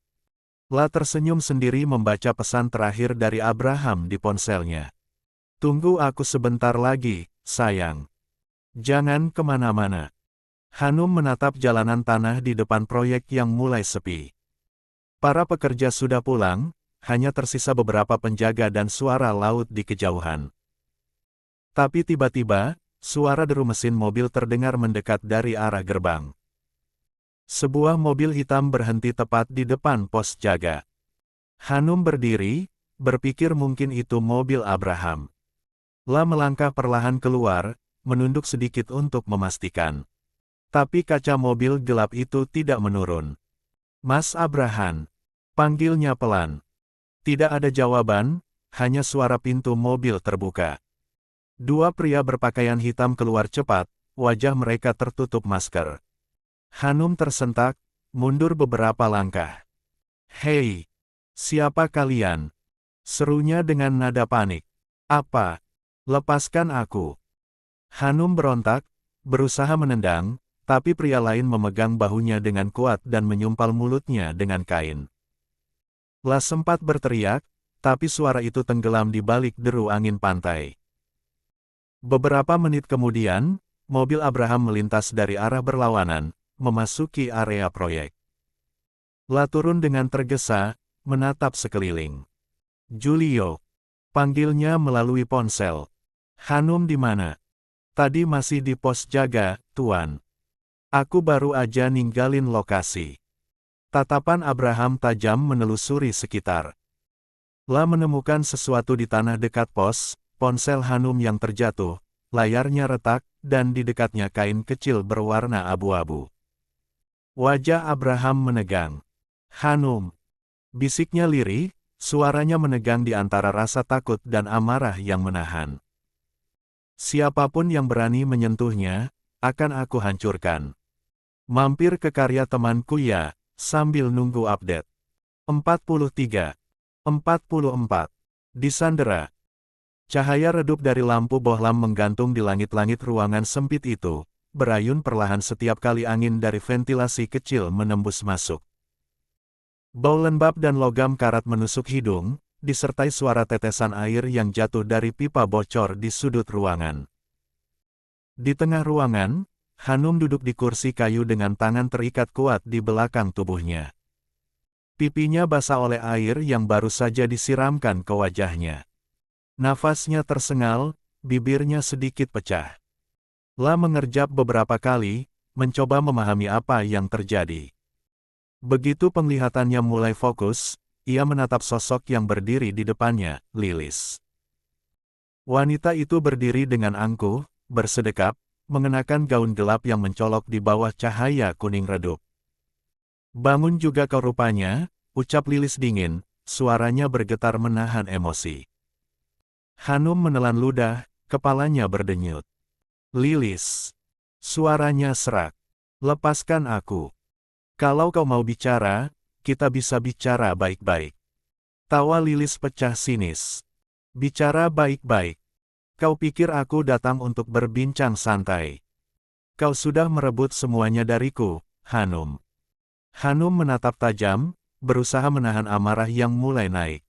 Tersenyum sendiri membaca pesan terakhir dari Abraham di ponselnya. Tunggu aku sebentar lagi, sayang. Jangan kemana-mana. Hanum menatap jalanan tanah di depan proyek yang mulai sepi. Para pekerja sudah pulang, hanya tersisa beberapa penjaga dan suara laut di kejauhan. Tapi tiba-tiba, suara deru mesin mobil terdengar mendekat dari arah gerbang. Sebuah mobil hitam berhenti tepat di depan pos jaga. Hanum berdiri, berpikir mungkin itu mobil Abraham. Melangkah perlahan keluar, menunduk sedikit untuk memastikan. Tapi kaca mobil gelap itu tidak menurun. Mas Abraham, panggilnya pelan. Tidak ada jawaban, hanya suara pintu mobil terbuka. Dua pria berpakaian hitam keluar cepat, wajah mereka tertutup masker. Hanum tersentak, mundur beberapa langkah. Hei, siapa kalian? Serunya dengan nada panik. Apa? Lepaskan aku. Hanum berontak, berusaha menendang, tapi pria lain memegang bahunya dengan kuat dan menyumpal mulutnya dengan kain. Sempat berteriak, tapi suara itu tenggelam di balik deru angin pantai. Beberapa menit kemudian, mobil Abraham melintas dari arah berlawanan, memasuki area proyek. Turun dengan tergesa, menatap sekeliling. Julio, panggilnya melalui ponsel. Hanum di mana? Tadi masih di pos jaga, Tuan. Aku baru aja ninggalin lokasi. Tatapan Abraham tajam menelusuri sekitar. La menemukan sesuatu di tanah dekat pos, ponsel Hanum yang terjatuh, layarnya retak, dan di dekatnya kain kecil berwarna abu-abu. Wajah Abraham menegang. "Hanum," bisiknya lirih, suaranya menegang di antara rasa takut dan amarah yang menahan. "Siapapun yang berani menyentuhnya, akan aku hancurkan. Mampir ke karya temanku ya, sambil nunggu update." 43. 44. Disandera. Cahaya redup dari lampu bohlam menggantung di langit-langit ruangan sempit itu, berayun perlahan setiap kali angin dari ventilasi kecil menembus masuk. Bau lembab dan logam karat menusuk hidung, disertai suara tetesan air yang jatuh dari pipa bocor di sudut ruangan. Di tengah ruangan, Hanum duduk di kursi kayu dengan tangan terikat kuat di belakang tubuhnya. Pipinya basah oleh air yang baru saja disiramkan ke wajahnya. Nafasnya tersengal, bibirnya sedikit pecah. La mengerjap beberapa kali, mencoba memahami apa yang terjadi. Begitu penglihatannya mulai fokus, ia menatap sosok yang berdiri di depannya, Lilis. Wanita itu berdiri dengan angkuh, bersedekap, mengenakan gaun gelap yang mencolok di bawah cahaya kuning redup. "Bangun juga kau rupanya," ucap Lilis dingin, suaranya bergetar menahan emosi. Hanum menelan ludah, kepalanya berdenyut. "Lilis." Suaranya serak. "Lepaskan aku. Kalau kau mau bicara, kita bisa bicara baik-baik." Tawa Lilis pecah sinis. "Bicara baik-baik. Kau pikir aku datang untuk berbincang santai? Kau sudah merebut semuanya dariku, Hanum." Hanum menatap tajam, berusaha menahan amarah yang mulai naik.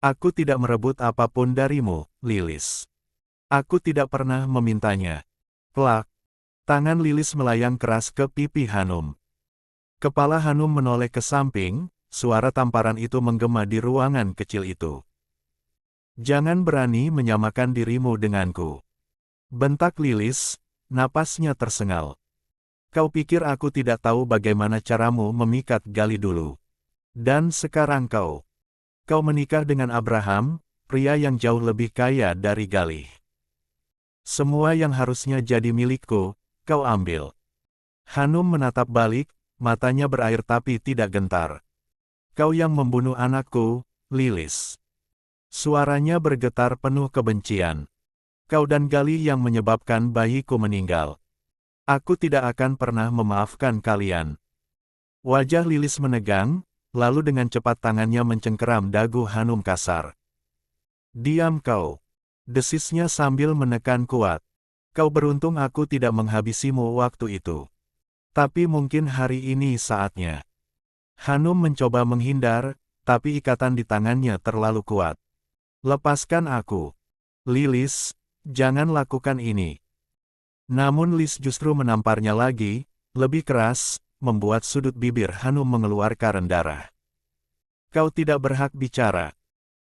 "Aku tidak merebut apapun darimu, Lilis. Aku tidak pernah memintanya." Plak. Tangan Lilis melayang keras ke pipi Hanum. Kepala Hanum menoleh ke samping, suara tamparan itu menggema di ruangan kecil itu. "Jangan berani menyamakan dirimu denganku," bentak Lilis, napasnya tersengal. "Kau pikir aku tidak tahu bagaimana caramu memikat Gali dulu? Dan sekarang kau menikah dengan Abraham, pria yang jauh lebih kaya dari Gali. Semua yang harusnya jadi milikku, kau ambil." Hanum menatap balik, matanya berair tapi tidak gentar. "Kau yang membunuh anakku, Lilis." Suaranya bergetar penuh kebencian. "Kau dan Gali yang menyebabkan bayiku meninggal. Aku tidak akan pernah memaafkan kalian." Wajah Lilis menegang, lalu dengan cepat tangannya mencengkeram dagu Hanum kasar. "Diam kau," desisnya sambil menekan kuat. "Kau beruntung aku tidak menghabisimu waktu itu. Tapi mungkin hari ini saatnya." Hanum mencoba menghindar, tapi ikatan di tangannya terlalu kuat. "Lepaskan aku. Lilis, jangan lakukan ini." Namun Lilis justru menamparnya lagi, lebih keras, membuat sudut bibir Hanum mengeluarkan darah. "Kau tidak berhak bicara."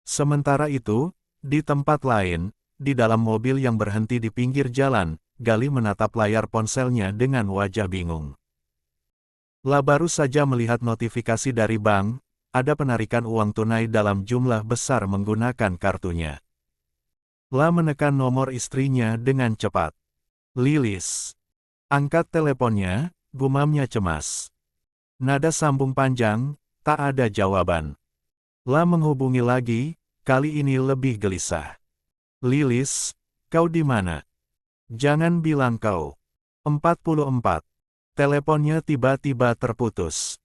Sementara itu, di tempat lain, di dalam mobil yang berhenti di pinggir jalan, Gali menatap layar ponselnya dengan wajah bingung. La baru saja melihat notifikasi dari bank, ada penarikan uang tunai dalam jumlah besar menggunakan kartunya. La menekan nomor istrinya dengan cepat. "Lilis." Angkat teleponnya, gumamnya cemas. Nada sambung panjang, tak ada jawaban. La menghubungi lagi, kali ini lebih gelisah. "Lilis, kau di mana? Jangan bilang kau." 44. Teleponnya tiba-tiba terputus.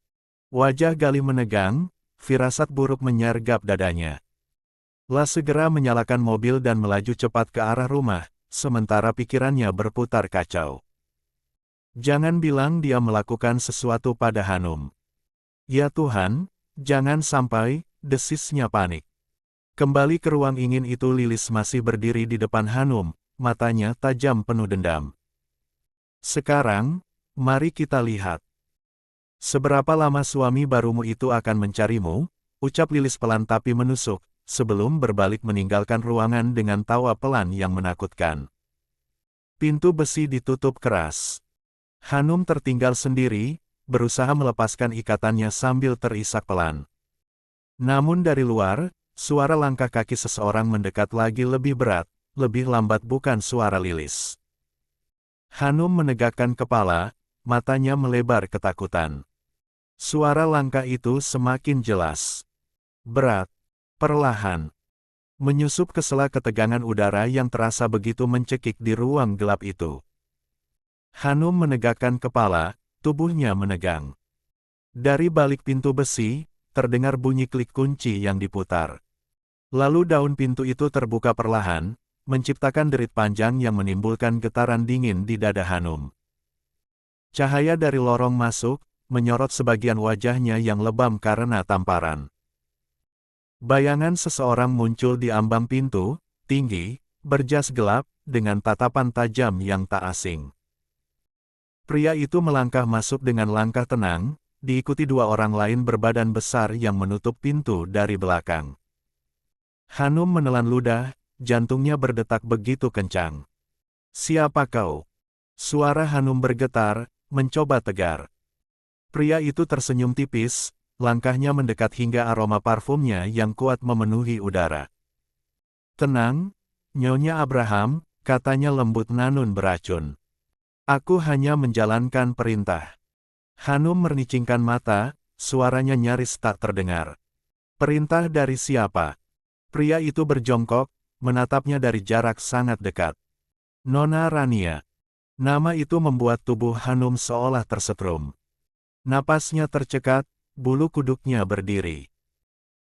Wajah Gali menegang, firasat buruk menyergap dadanya. La segera menyalakan mobil dan melaju cepat ke arah rumah, sementara pikirannya berputar kacau. Jangan bilang dia melakukan sesuatu pada Hanum. "Ya Tuhan, jangan sampai," desisnya panik. Kembali ke ruang ingin itu Lilis masih berdiri di depan Hanum, matanya tajam penuh dendam. "Sekarang, mari kita lihat. Seberapa lama suami barumu itu akan mencarimu?" ucap Lilis pelan tapi menusuk, sebelum berbalik meninggalkan ruangan dengan tawa pelan yang menakutkan. Pintu besi ditutup keras. Hanum tertinggal sendiri, berusaha melepaskan ikatannya sambil terisak pelan. Namun dari luar, suara langkah kaki seseorang mendekat lagi lebih berat, lebih lambat, bukan suara Lilis. Hanum menegakkan kepala, matanya melebar ketakutan. Suara langkah itu semakin jelas. Berat, perlahan. Menyusup ke sela ketegangan udara yang terasa begitu mencekik di ruang gelap itu. Hanum menegakkan kepala, tubuhnya menegang. Dari balik pintu besi, terdengar bunyi klik kunci yang diputar. Lalu daun pintu itu terbuka perlahan, menciptakan derit panjang yang menimbulkan getaran dingin di dada Hanum. Cahaya dari lorong masuk, menyorot sebagian wajahnya yang lebam karena tamparan. Bayangan seseorang muncul di ambang pintu, tinggi, berjas gelap, dengan tatapan tajam yang tak asing. Pria itu melangkah masuk dengan langkah tenang, diikuti dua orang lain berbadan besar yang menutup pintu dari belakang. Hanum menelan ludah, jantungnya berdetak begitu kencang. "Siapa kau?" Suara Hanum bergetar, mencoba tegar. Pria itu tersenyum tipis, langkahnya mendekat hingga aroma parfumnya yang kuat memenuhi udara. "Tenang, Nyonya Abraham," katanya lembut namun beracun. "Aku hanya menjalankan perintah." Hanum mernicingkan mata, suaranya nyaris tak terdengar. "Perintah dari siapa?" Pria itu berjongkok, menatapnya dari jarak sangat dekat. "Nona Rania." Nama itu membuat tubuh Hanum seolah tersetrum. Napasnya tercekat, bulu kuduknya berdiri.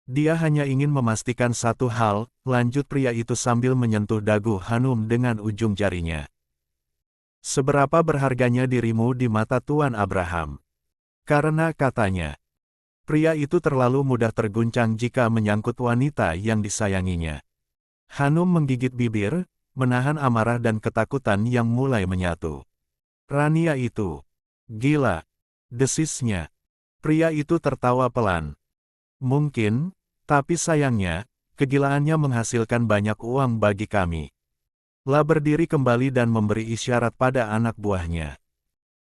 "Dia hanya ingin memastikan satu hal," lanjut pria itu sambil menyentuh dagu Hanum dengan ujung jarinya. "Seberapa berharganya dirimu di mata Tuan Abraham?" Karena katanya, pria itu terlalu mudah terguncang jika menyangkut wanita yang disayanginya. Hanum menggigit bibir, menahan amarah dan ketakutan yang mulai menyatu. "Rania itu gila," desisnya. Pria itu tertawa pelan. "Mungkin, tapi sayangnya, kegilaannya menghasilkan banyak uang bagi kami." La berdiri kembali dan memberi isyarat pada anak buahnya.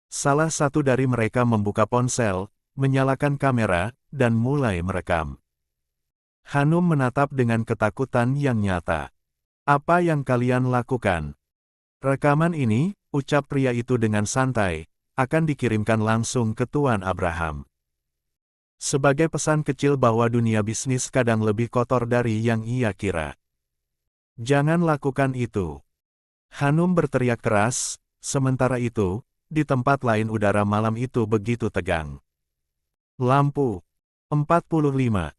Salah satu dari mereka membuka ponsel, menyalakan kamera, dan mulai merekam. Hanum menatap dengan ketakutan yang nyata. "Apa yang kalian lakukan?" "Rekaman ini," ucap pria itu dengan santai, "akan dikirimkan langsung ke Tuan Abraham. Sebagai pesan kecil bahwa dunia bisnis kadang lebih kotor dari yang ia kira. Jangan lakukan itu." Hanum berteriak keras, sementara itu, di tempat lain udara malam itu begitu tegang. Lampu 45.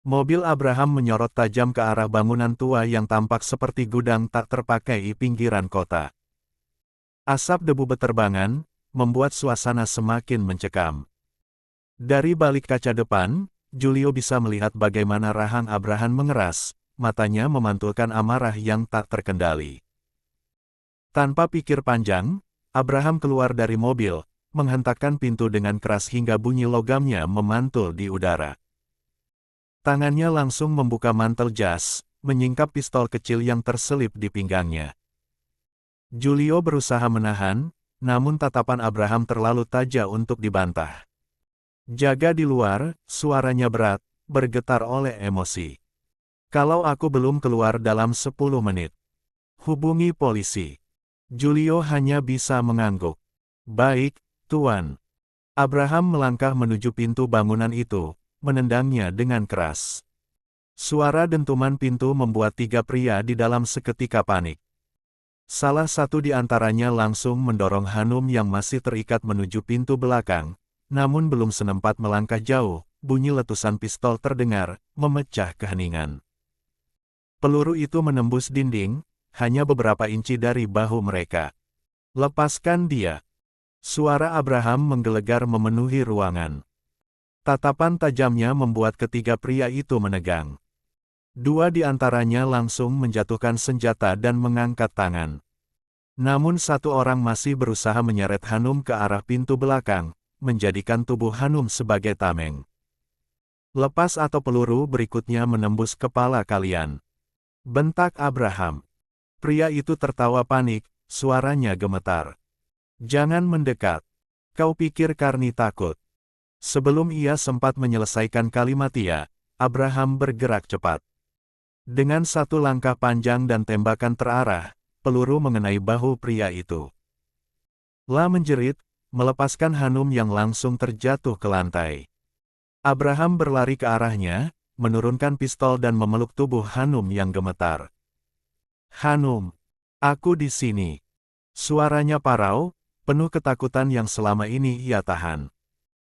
Mobil Abraham menyorot tajam ke arah bangunan tua yang tampak seperti gudang tak terpakai di pinggiran kota. Asap debu beterbangan, membuat suasana semakin mencekam. Dari balik kaca depan, Julio bisa melihat bagaimana rahang Abraham mengeras, matanya memantulkan amarah yang tak terkendali. Tanpa pikir panjang, Abraham keluar dari mobil, menghentakkan pintu dengan keras hingga bunyi logamnya memantul di udara. Tangannya langsung membuka mantel jas, menyingkap pistol kecil yang terselip di pinggangnya. Julio berusaha menahan, namun tatapan Abraham terlalu tajam untuk dibantah. "Jaga di luar," suaranya berat, bergetar oleh emosi. "Kalau aku belum keluar dalam 10 menit, hubungi polisi." Julio hanya bisa mengangguk. "Baik, Tuan." Abraham melangkah menuju pintu bangunan itu, menendangnya dengan keras. Suara dentuman pintu membuat tiga pria di dalam seketika panik. Salah satu di antaranya langsung mendorong Hanum yang masih terikat menuju pintu belakang, namun belum senempat melangkah jauh, bunyi letusan pistol terdengar, memecah keheningan. Peluru itu menembus dinding, hanya beberapa inci dari bahu mereka. "Lepaskan dia." Suara Abraham menggelegar memenuhi ruangan. Tatapan tajamnya membuat ketiga pria itu menegang. Dua di antaranya langsung menjatuhkan senjata dan mengangkat tangan. Namun satu orang masih berusaha menyeret Hanum ke arah pintu belakang, menjadikan tubuh Hanum sebagai tameng. "Lepas atau peluru berikutnya menembus kepala kalian," bentak Abraham. Pria itu tertawa panik, suaranya gemetar. "Jangan mendekat." Kau pikir Karni takut? Sebelum ia sempat menyelesaikan kalimat ia, Abraham bergerak cepat. Dengan satu langkah panjang dan tembakan terarah, peluru mengenai bahu pria itu. La menjerit, melepaskan Hanum yang langsung terjatuh ke lantai. Abraham berlari ke arahnya, menurunkan pistol dan memeluk tubuh Hanum yang gemetar. Hanum, aku di sini. Suaranya parau, penuh ketakutan yang selama ini ia tahan.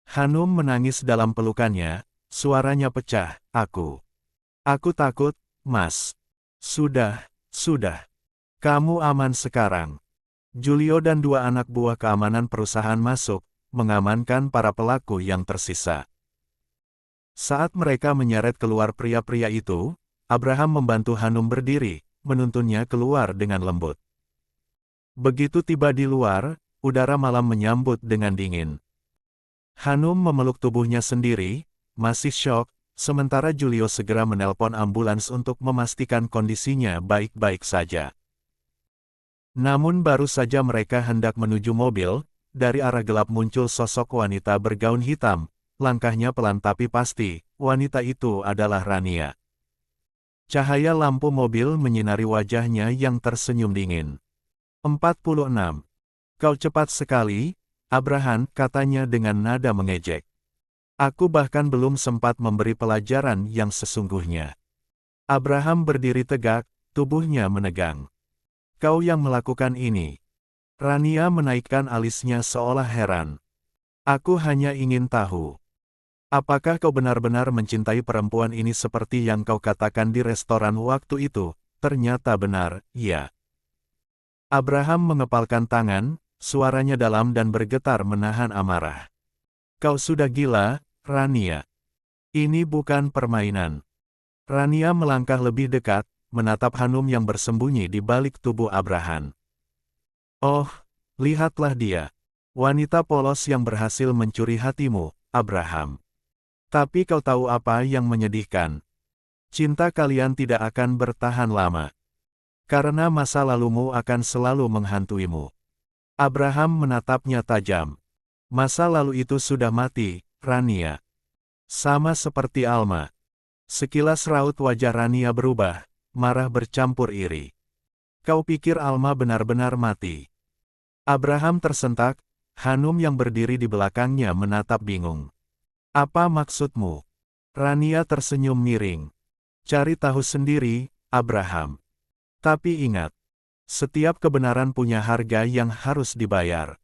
Hanum menangis dalam pelukannya, suaranya pecah, aku takut, Mas. Sudah. Kamu aman sekarang. Julio dan dua anak buah keamanan perusahaan masuk, mengamankan para pelaku yang tersisa. Saat mereka menyeret keluar pria-pria itu, Abraham membantu Hanum berdiri, menuntunnya keluar dengan lembut. Begitu tiba di luar, udara malam menyambut dengan dingin. Hanum memeluk tubuhnya sendiri, masih syok, sementara Julio segera menelpon ambulans untuk memastikan kondisinya baik-baik saja. Namun baru saja mereka hendak menuju mobil, dari arah gelap muncul sosok wanita bergaun hitam, langkahnya pelan tapi pasti, wanita itu adalah Rania. Cahaya lampu mobil menyinari wajahnya yang tersenyum dingin. 46. Kau cepat sekali, Abraham, katanya dengan nada mengejek. Aku bahkan belum sempat memberi pelajaran yang sesungguhnya. Abraham berdiri tegak, tubuhnya menegang. Kau yang melakukan ini. Rania menaikkan alisnya seolah heran. Aku hanya ingin tahu. Apakah kau benar-benar mencintai perempuan ini seperti yang kau katakan di restoran waktu itu? Ternyata benar, iya. Abraham mengepalkan tangan, suaranya dalam dan bergetar menahan amarah. Kau sudah gila, Rania. Ini bukan permainan. Rania melangkah lebih dekat, menatap Hanum yang bersembunyi di balik tubuh Abraham. Oh, lihatlah dia. Wanita polos yang berhasil mencuri hatimu, Abraham. Tapi kau tahu apa yang menyedihkan? Cinta kalian tidak akan bertahan lama. Karena masa lalumu akan selalu menghantuimu. Abraham menatapnya tajam. Masa lalu itu sudah mati, Rania. Sama seperti Alma. Sekilas raut wajah Rania berubah, marah bercampur iri. Kau pikir Alma benar-benar mati? Abraham tersentak, Hanum yang berdiri di belakangnya menatap bingung. Apa maksudmu? Rania tersenyum miring. Cari tahu sendiri, Abraham. Tapi ingat, setiap kebenaran punya harga yang harus dibayar.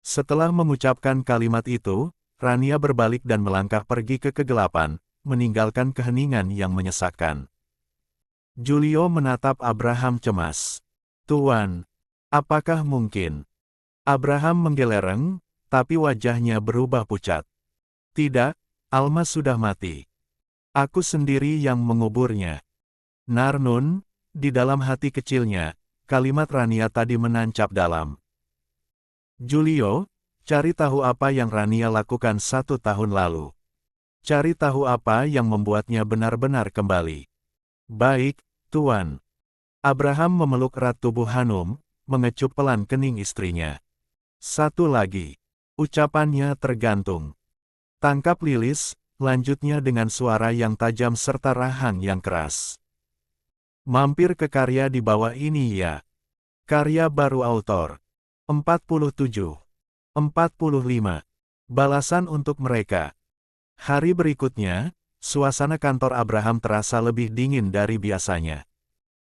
Setelah mengucapkan kalimat itu, Rania berbalik dan melangkah pergi ke kegelapan, meninggalkan keheningan yang menyesakkan. Julio menatap Abraham cemas. Tuan, apakah mungkin? Abraham menggelereng, tapi wajahnya berubah pucat. Tidak, Alma sudah mati. Aku sendiri yang menguburnya. Narnun, di dalam hati kecilnya, kalimat Rania tadi menancap dalam. Julio, cari tahu apa yang Rania lakukan 1 tahun lalu. Cari tahu apa yang membuatnya benar-benar kembali. Baik, Tuan. Abraham memeluk erat tubuh Hanum, mengecup pelan kening istrinya. Satu lagi. Ucapannya tergantung. Tangkap Lilis, lanjutnya dengan suara yang tajam serta rahang yang keras. Mampir ke karya di bawah ini ya. Karya baru autor. 47. 45. Balasan untuk mereka. Hari berikutnya, suasana kantor Abraham terasa lebih dingin dari biasanya.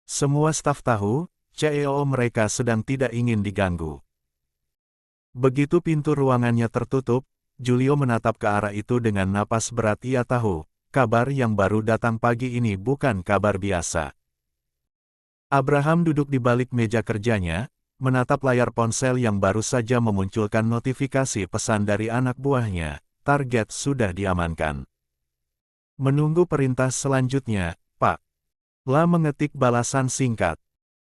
Semua staf tahu, CEO mereka sedang tidak ingin diganggu. Begitu pintu ruangannya tertutup, Julio menatap ke arah itu dengan napas berat. Ia tahu, kabar yang baru datang pagi ini bukan kabar biasa. Abraham duduk di balik meja kerjanya, menatap layar ponsel yang baru saja memunculkan notifikasi pesan dari anak buahnya. Target sudah diamankan. Menunggu perintah selanjutnya, Pak. La mengetik balasan singkat.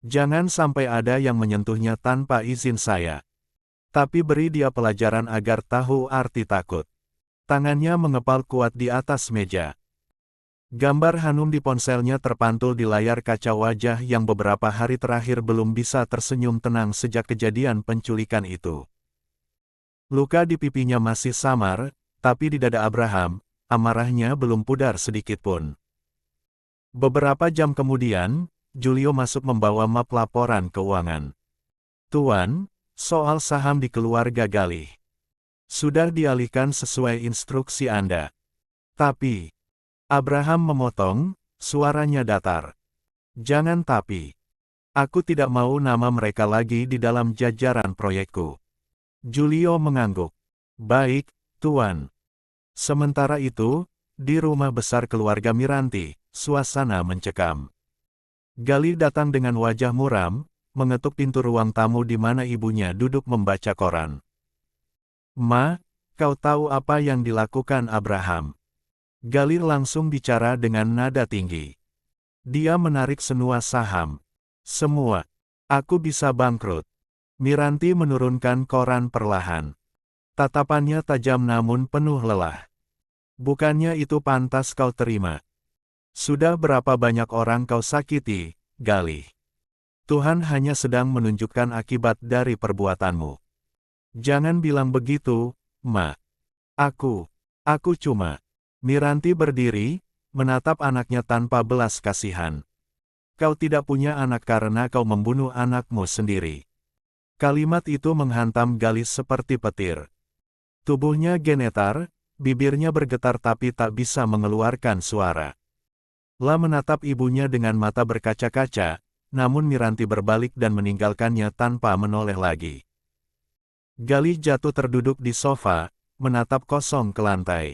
Jangan sampai ada yang menyentuhnya tanpa izin saya. Tapi beri dia pelajaran agar tahu arti takut. Tangannya mengepal kuat di atas meja. Gambar Hanum di ponselnya terpantul di layar kaca wajah yang beberapa hari terakhir belum bisa tersenyum tenang sejak kejadian penculikan itu. Luka di pipinya masih samar, tapi di dada Abraham, amarahnya belum pudar sedikitpun. Beberapa jam kemudian, Julio masuk membawa map laporan keuangan. Tuan, soal saham di keluarga Galih. Sudah dialihkan sesuai instruksi Anda. Tapi, Abraham memotong, suaranya datar. Jangan tapi. Aku tidak mau nama mereka lagi di dalam jajaran proyekku. Julio mengangguk. Baik, Tuan. Sementara itu, di rumah besar keluarga Miranti, suasana mencekam. Galih datang dengan wajah muram, mengetuk pintu ruang tamu di mana ibunya duduk membaca koran. Ma, kau tahu apa yang dilakukan Abraham? Galih langsung bicara dengan nada tinggi. Dia menarik semua saham. Semua. Aku bisa bangkrut. Miranti menurunkan koran perlahan. Tatapannya tajam namun penuh lelah. Bukannya itu pantas kau terima. Sudah berapa banyak orang kau sakiti, Galih? Tuhan hanya sedang menunjukkan akibat dari perbuatanmu. Jangan bilang begitu, Ma. Aku cuma. Miranti berdiri, menatap anaknya tanpa belas kasihan. Kau tidak punya anak karena kau membunuh anakmu sendiri. Kalimat itu menghantam Galih seperti petir. Tubuhnya gemetar, bibirnya bergetar tapi tak bisa mengeluarkan suara. La menatap ibunya dengan mata berkaca-kaca, namun Miranti berbalik dan meninggalkannya tanpa menoleh lagi. Galih jatuh terduduk di sofa, menatap kosong ke lantai.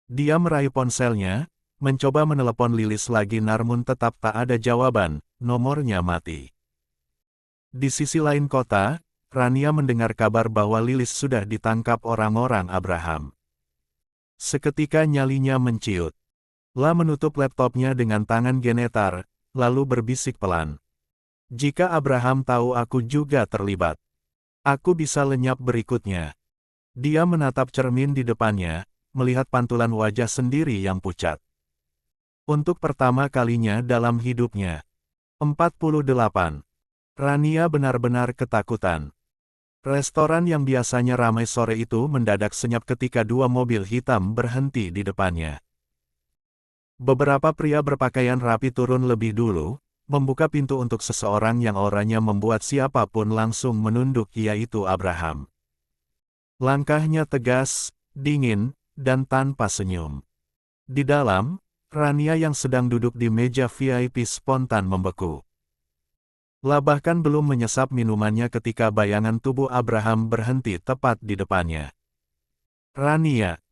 Dia meraih ponselnya, mencoba menelepon Lilis lagi namun tetap tak ada jawaban, nomornya mati. Di sisi lain kota, Rania mendengar kabar bahwa Lilis sudah ditangkap orang-orang Abraham. Seketika nyalinya menciut. La menutup laptopnya dengan tangan gemetar, lalu berbisik pelan. Jika Abraham tahu aku juga terlibat, aku bisa lenyap berikutnya. Dia menatap cermin di depannya, melihat pantulan wajah sendiri yang pucat. Untuk pertama kalinya dalam hidupnya. 48. Rania benar-benar ketakutan. Restoran yang biasanya ramai sore itu mendadak senyap ketika dua mobil hitam berhenti di depannya. Beberapa pria berpakaian rapi turun lebih dulu, membuka pintu untuk seseorang yang auranya membuat siapapun langsung menunduk, yaitu Abraham. Langkahnya tegas, dingin, dan tanpa senyum. Di dalam, Rania yang sedang duduk di meja VIP spontan membeku. La bahkan belum menyesap minumannya ketika bayangan tubuh Abraham berhenti tepat di depannya. Rania.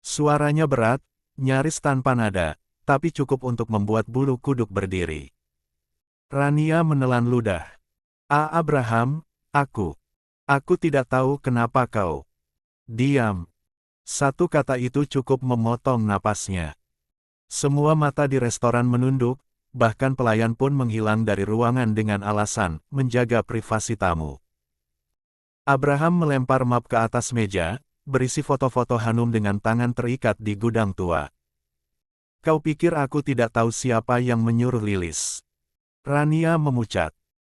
Suaranya berat, nyaris tanpa nada, tapi cukup untuk membuat bulu kuduk berdiri. Rania menelan ludah. Abraham, aku tidak tahu kenapa kau. Diam. Satu kata itu cukup memotong napasnya. Semua mata di restoran menunduk, bahkan pelayan pun menghilang dari ruangan dengan alasan menjaga privasi tamu. Abraham melempar map ke atas meja, berisi foto-foto Hanum dengan tangan terikat di gudang tua. Kau pikir aku tidak tahu siapa yang menyuruh Lilis? Rania memucat.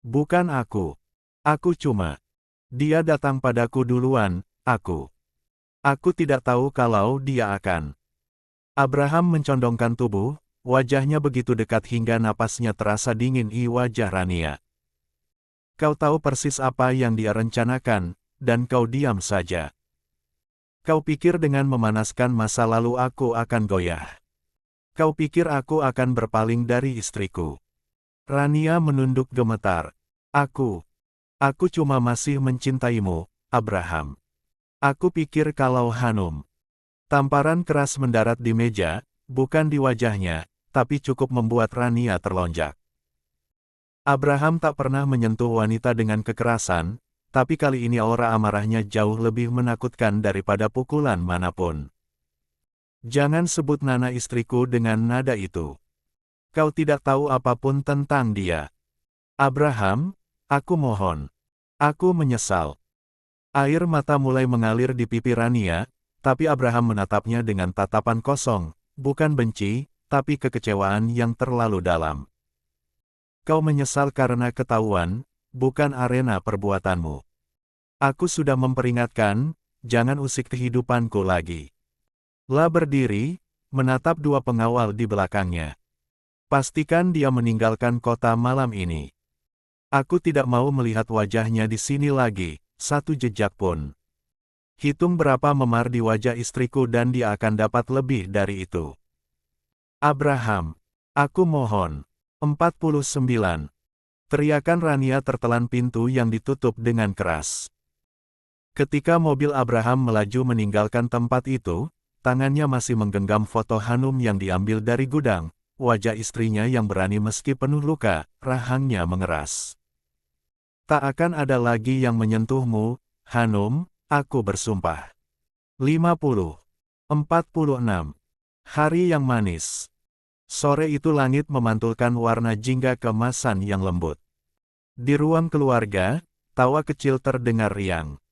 Bukan aku. Aku cuma. Dia datang padaku duluan, aku tidak tahu kalau dia akan. Abraham mencondongkan tubuh, wajahnya begitu dekat hingga napasnya terasa dingin di wajah Rania. Kau tahu persis apa yang dia rencanakan, dan kau diam saja. Kau pikir dengan memanaskan masa lalu aku akan goyah. Kau pikir aku akan berpaling dari istriku. Rania menunduk gemetar. Aku cuma masih mencintaimu, Abraham. Aku pikir kalau Hanum. Tamparan keras mendarat di meja, bukan di wajahnya, tapi cukup membuat Rania terlonjak. Abraham tak pernah menyentuh wanita dengan kekerasan, tapi kali ini aura amarahnya jauh lebih menakutkan daripada pukulan manapun. Jangan sebut Nana istriku dengan nada itu. Kau tidak tahu apapun tentang dia. Abraham, aku mohon. Aku menyesal. Air mata mulai mengalir di pipi Rania, tapi Abraham menatapnya dengan tatapan kosong, bukan benci, tapi kekecewaan yang terlalu dalam. Kau menyesal karena ketahuan, bukan arena perbuatanmu. Aku sudah memperingatkan, jangan usik kehidupanku lagi. La berdiri, menatap dua pengawal di belakangnya. Pastikan dia meninggalkan kota malam ini. Aku tidak mau melihat wajahnya di sini lagi, satu jejak pun. Hitung berapa memar di wajah istriku dan dia akan dapat lebih dari itu. Abraham, aku mohon. 49. Teriakan Rania tertelan pintu yang ditutup dengan keras. Ketika mobil Abraham melaju meninggalkan tempat itu, tangannya masih menggenggam foto Hanum yang diambil dari gudang, wajah istrinya yang berani meski penuh luka, rahangnya mengeras. Tak akan ada lagi yang menyentuhmu, Hanum, aku bersumpah. 50. 46. Hari yang manis. Sore itu langit memantulkan warna jingga keemasan yang lembut. Di ruang keluarga, tawa kecil terdengar riang.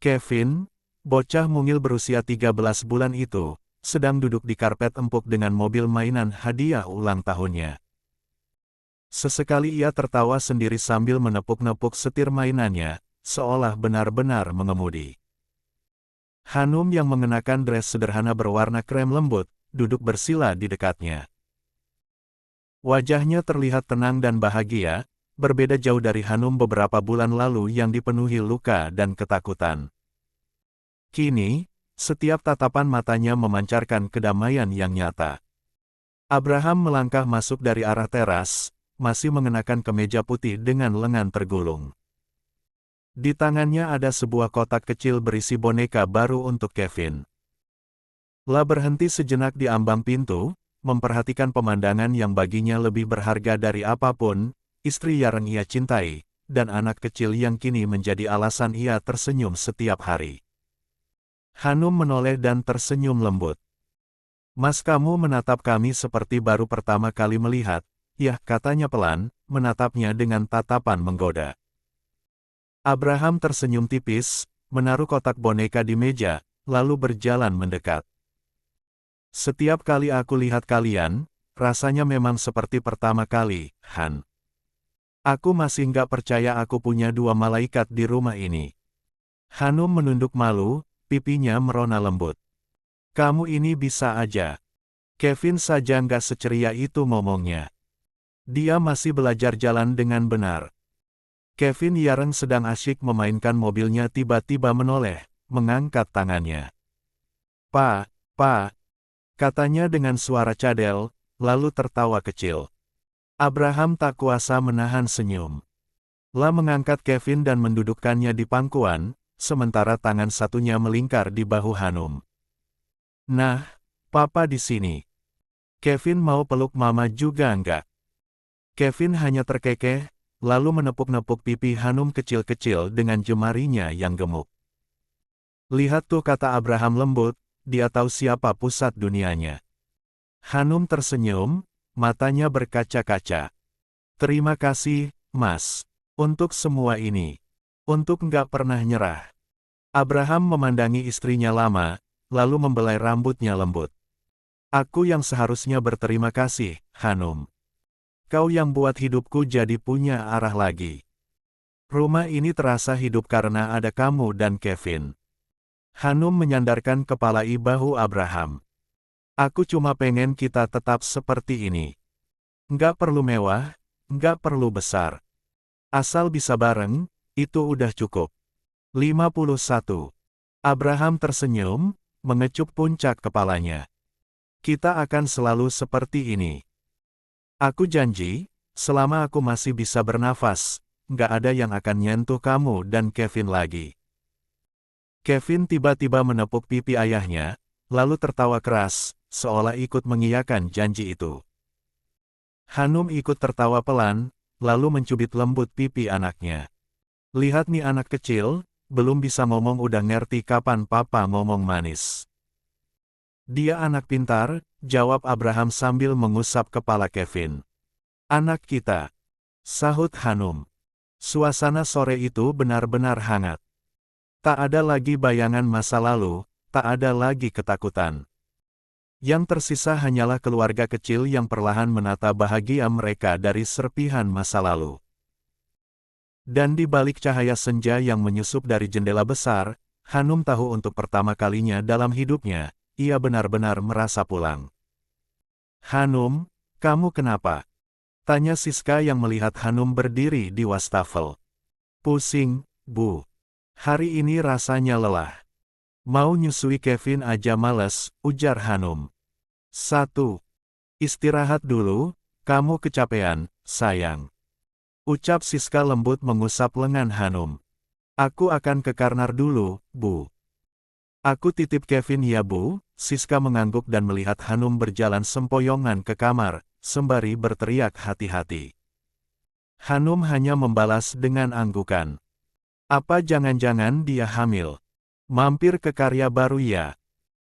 Kevin, bocah mungil berusia 13 bulan itu, sedang duduk di karpet empuk dengan mobil mainan hadiah ulang tahunnya. Sesekali ia tertawa sendiri sambil menepuk-nepuk setir mainannya, seolah benar-benar mengemudi. Hanum yang mengenakan dress sederhana berwarna krem lembut, duduk bersila di dekatnya. Wajahnya terlihat tenang dan bahagia, berbeda jauh dari Hanum beberapa bulan lalu yang dipenuhi luka dan ketakutan. Kini, setiap tatapan matanya memancarkan kedamaian yang nyata. Abraham melangkah masuk dari arah teras, masih mengenakan kemeja putih dengan lengan tergulung. Di tangannya ada sebuah kotak kecil berisi boneka baru untuk Kevin. La berhenti sejenak di ambang pintu, memperhatikan pemandangan yang baginya lebih berharga dari apapun, istri yang ia cintai, dan anak kecil yang kini menjadi alasan ia tersenyum setiap hari. Hanum menoleh dan tersenyum lembut. Mas, kamu menatap kami seperti baru pertama kali melihat, ya, katanya pelan, menatapnya dengan tatapan menggoda. Abraham tersenyum tipis, menaruh kotak boneka di meja, lalu berjalan mendekat. Setiap kali aku lihat kalian, rasanya memang seperti pertama kali, Han. Aku masih nggak percaya aku punya dua malaikat di rumah ini. Hanum menunduk malu, pipinya merona lembut. Kamu ini bisa aja. Kevin saja nggak seceria itu ngomongnya. Dia masih belajar jalan dengan benar. Kevin yang sedang asyik memainkan mobilnya tiba-tiba menoleh, mengangkat tangannya. Pak, katanya dengan suara cadel, lalu tertawa kecil. Abraham tak kuasa menahan senyum. La mengangkat Kevin dan mendudukkannya di pangkuan, sementara tangan satunya melingkar di bahu Hanum. Nah, Papa di sini. Kevin mau peluk Mama juga enggak? Kevin hanya terkekeh, lalu menepuk-nepuk pipi Hanum kecil-kecil dengan jemarinya yang gemuk. Lihat tuh, kata Abraham lembut, dia tahu siapa pusat dunianya. Hanum tersenyum, matanya berkaca-kaca. Terima kasih, Mas, untuk semua ini. Untuk nggak pernah nyerah. Abraham memandangi istrinya lama, lalu membelai rambutnya lembut. Aku yang seharusnya berterima kasih, Hanum. Kau yang buat hidupku jadi punya arah lagi. Rumah ini terasa hidup karena ada kamu dan Kevin. Hanum menyandarkan kepala di bahu Abraham. Aku cuma pengen kita tetap seperti ini. Nggak perlu mewah, nggak perlu besar. Asal bisa bareng, itu udah cukup. 51. Abraham tersenyum, mengecup puncak kepalanya. Kita akan selalu seperti ini. Aku janji, selama aku masih bisa bernafas, nggak ada yang akan nyentuh kamu dan Kevin lagi. Kevin tiba-tiba menepuk pipi ayahnya, lalu tertawa keras, seolah ikut mengiyakan janji itu. Hanum ikut tertawa pelan, lalu mencubit lembut pipi anaknya. Lihat nih anak kecil, belum bisa ngomong udah ngerti kapan papa ngomong manis. Dia anak pintar, jawab Abraham sambil mengusap kepala Kevin. Anak kita, sahut Hanum. Suasana sore itu benar-benar hangat. Tak ada lagi bayangan masa lalu, tak ada lagi ketakutan. Yang tersisa hanyalah keluarga kecil yang perlahan menata bahagia mereka dari serpihan masa lalu. Dan di balik cahaya senja yang menyusup dari jendela besar, Hanum tahu untuk pertama kalinya dalam hidupnya, ia benar-benar merasa pulang. Hanum, kamu kenapa? Tanya Siska yang melihat Hanum berdiri di wastafel. Pusing, Bu. Hari ini rasanya lelah. Mau nyusui Kevin aja males, ujar Hanum. 1. Istirahat dulu, kamu kecapean, sayang. Ucap Siska lembut mengusap lengan Hanum. Aku akan ke kamar dulu, Bu. Aku titip Kevin ya Bu, Siska mengangguk dan melihat Hanum berjalan sempoyongan ke kamar, sembari berteriak hati-hati. Hanum hanya membalas dengan anggukan. Apa jangan-jangan dia hamil? Mampir ke karya baru ya?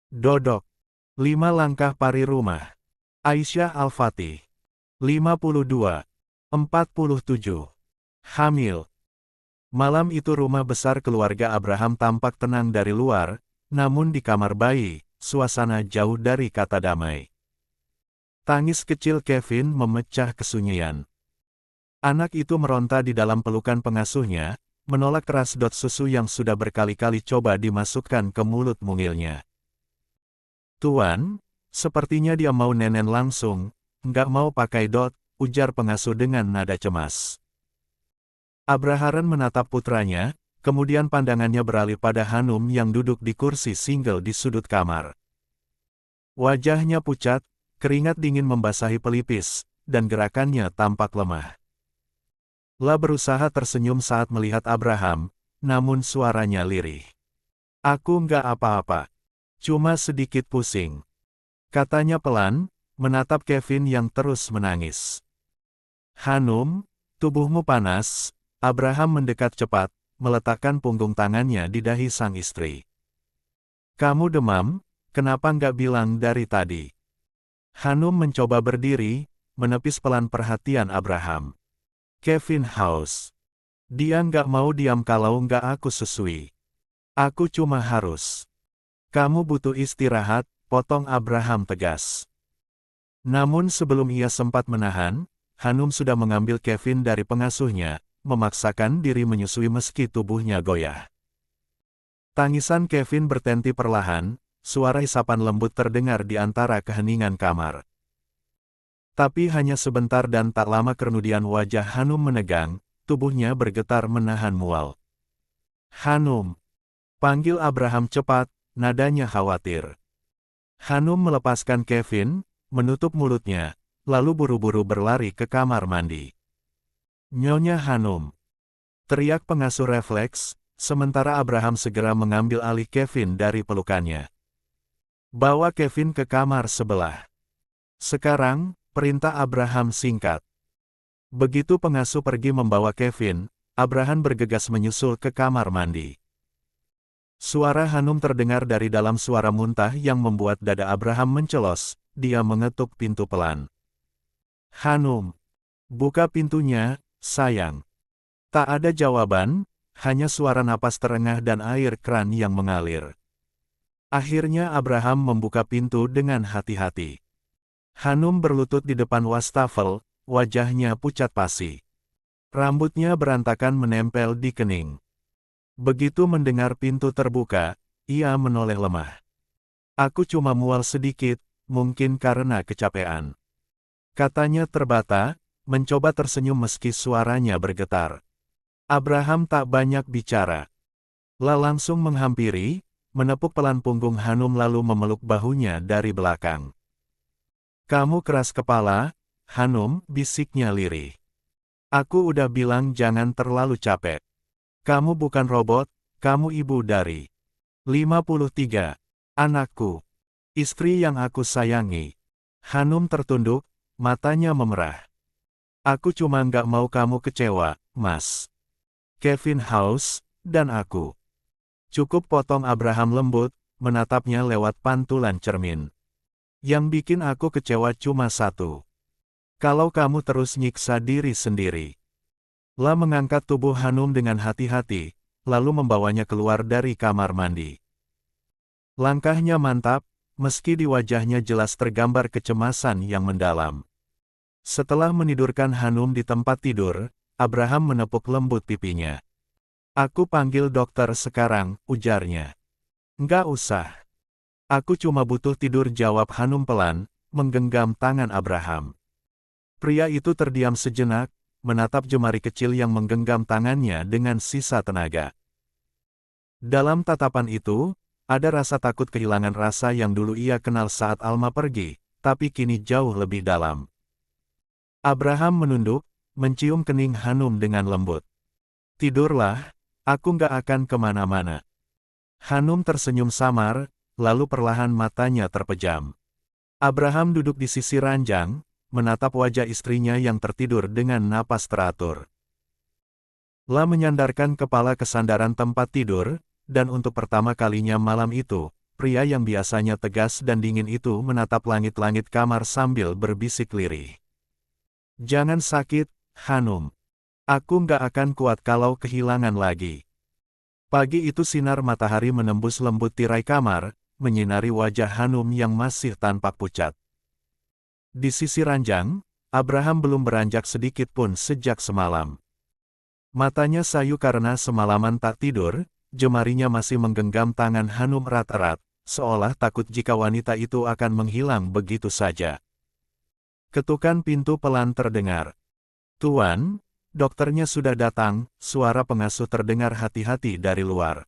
Dodok. 5 langkah pari rumah. Aisyah Al-Fatih. 52. 47. Hamil. Malam itu rumah besar keluarga Abraham tampak tenang dari luar, namun di kamar bayi, suasana jauh dari kata damai. Tangis kecil Kevin memecah kesunyian. Anak itu meronta di dalam pelukan pengasuhnya, menolak keras susu yang sudah berkali-kali coba dimasukkan ke mulut mungilnya. Tuan, sepertinya dia mau nenen langsung, nggak mau pakai ujar pengasuh dengan nada cemas. Abraham menatap putranya, kemudian pandangannya beralih pada Hanum yang duduk di kursi single di sudut kamar. Wajahnya pucat, keringat dingin membasahi pelipis, dan gerakannya tampak lemah. La berusaha tersenyum saat melihat Abraham, namun suaranya lirih. Aku nggak apa-apa. Cuma sedikit pusing. Katanya pelan, menatap Kevin yang terus menangis. Hanum, tubuhmu panas. Abraham mendekat cepat, meletakkan punggung tangannya di dahi sang istri. Kamu demam, kenapa nggak bilang dari tadi? Hanum mencoba berdiri, menepis pelan perhatian Abraham. Kevin haus. Dia nggak mau diam kalau nggak aku susui. Aku cuma harus. Kamu butuh istirahat, potong Abraham tegas. Namun sebelum ia sempat menahan, Hanum sudah mengambil Kevin dari pengasuhnya, memaksakan diri menyusui meski tubuhnya goyah. Tangisan Kevin bertenti perlahan, suara isapan lembut terdengar di antara keheningan kamar. Tapi hanya sebentar dan tak lama kemudian wajah Hanum menegang, tubuhnya bergetar menahan mual. Hanum. Panggil Abraham cepat, nadanya khawatir. Hanum melepaskan Kevin, menutup mulutnya, lalu buru-buru berlari ke kamar mandi. Nyonya Hanum. Teriak pengasuh refleks, sementara Abraham segera mengambil alih Kevin dari pelukannya. Bawa Kevin ke kamar sebelah. Sekarang, perintah Abraham singkat. Begitu pengasuh pergi membawa Kevin, Abraham bergegas menyusul ke kamar mandi. Suara Hanum terdengar dari dalam suara muntah yang membuat dada Abraham mencelos, dia mengetuk pintu pelan. Hanum. Buka pintunya, sayang. Tak ada jawaban, hanya suara napas terengah dan air keran yang mengalir. Akhirnya Abraham membuka pintu dengan hati-hati. Hanum berlutut di depan wastafel, wajahnya pucat pasi. Rambutnya berantakan menempel di kening. Begitu mendengar pintu terbuka, ia menoleh lemah. Aku cuma mual sedikit, mungkin karena kecapean. Katanya terbata, mencoba tersenyum meski suaranya bergetar. Abraham tak banyak bicara. La langsung menghampiri, menepuk pelan punggung Hanum lalu memeluk bahunya dari belakang. Kamu keras kepala, Hanum, bisiknya lirih. Aku udah bilang jangan terlalu capek. Kamu bukan robot, kamu ibu dari 53. Anakku. Istri yang aku sayangi. Hanum tertunduk, matanya memerah. Aku cuma nggak mau kamu kecewa, Mas. Kevin haus, dan aku. Cukup potong Abraham lembut, menatapnya lewat pantulan cermin. Yang bikin aku kecewa cuma satu. Kalau kamu terus nyiksa diri sendiri. La mengangkat tubuh Hanum dengan hati-hati, lalu membawanya keluar dari kamar mandi. Langkahnya mantap, meski di wajahnya jelas tergambar kecemasan yang mendalam. Setelah menidurkan Hanum di tempat tidur, Abraham menepuk lembut pipinya. Aku panggil dokter sekarang, ujarnya. Nggak usah. Aku cuma butuh tidur, jawab Hanum pelan, menggenggam tangan Abraham. Pria itu terdiam sejenak, menatap jemari kecil yang menggenggam tangannya dengan sisa tenaga. Dalam tatapan itu, ada rasa takut kehilangan rasa yang dulu ia kenal saat Alma pergi, tapi kini jauh lebih dalam. Abraham menunduk, mencium kening Hanum dengan lembut. Tidurlah, aku nggak akan kemana-mana. Hanum tersenyum samar, lalu perlahan matanya terpejam. Abraham duduk di sisi ranjang, menatap wajah istrinya yang tertidur dengan napas teratur. La menyandarkan kepala ke sandaran tempat tidur, dan untuk pertama kalinya malam itu, pria yang biasanya tegas dan dingin itu menatap langit-langit kamar sambil berbisik lirih. Jangan sakit, Hanum. Aku nggak akan kuat kalau kehilangan lagi. Pagi itu sinar matahari menembus lembut tirai kamar, menyinari wajah Hanum yang masih tampak pucat. Di sisi ranjang, Abraham belum beranjak sedikit pun sejak semalam. Matanya sayu karena semalaman tak tidur, jemarinya masih menggenggam tangan Hanum erat-erat, seolah takut jika wanita itu akan menghilang begitu saja. Ketukan pintu pelan terdengar. Tuan, dokternya sudah datang, suara pengasuh terdengar hati-hati dari luar.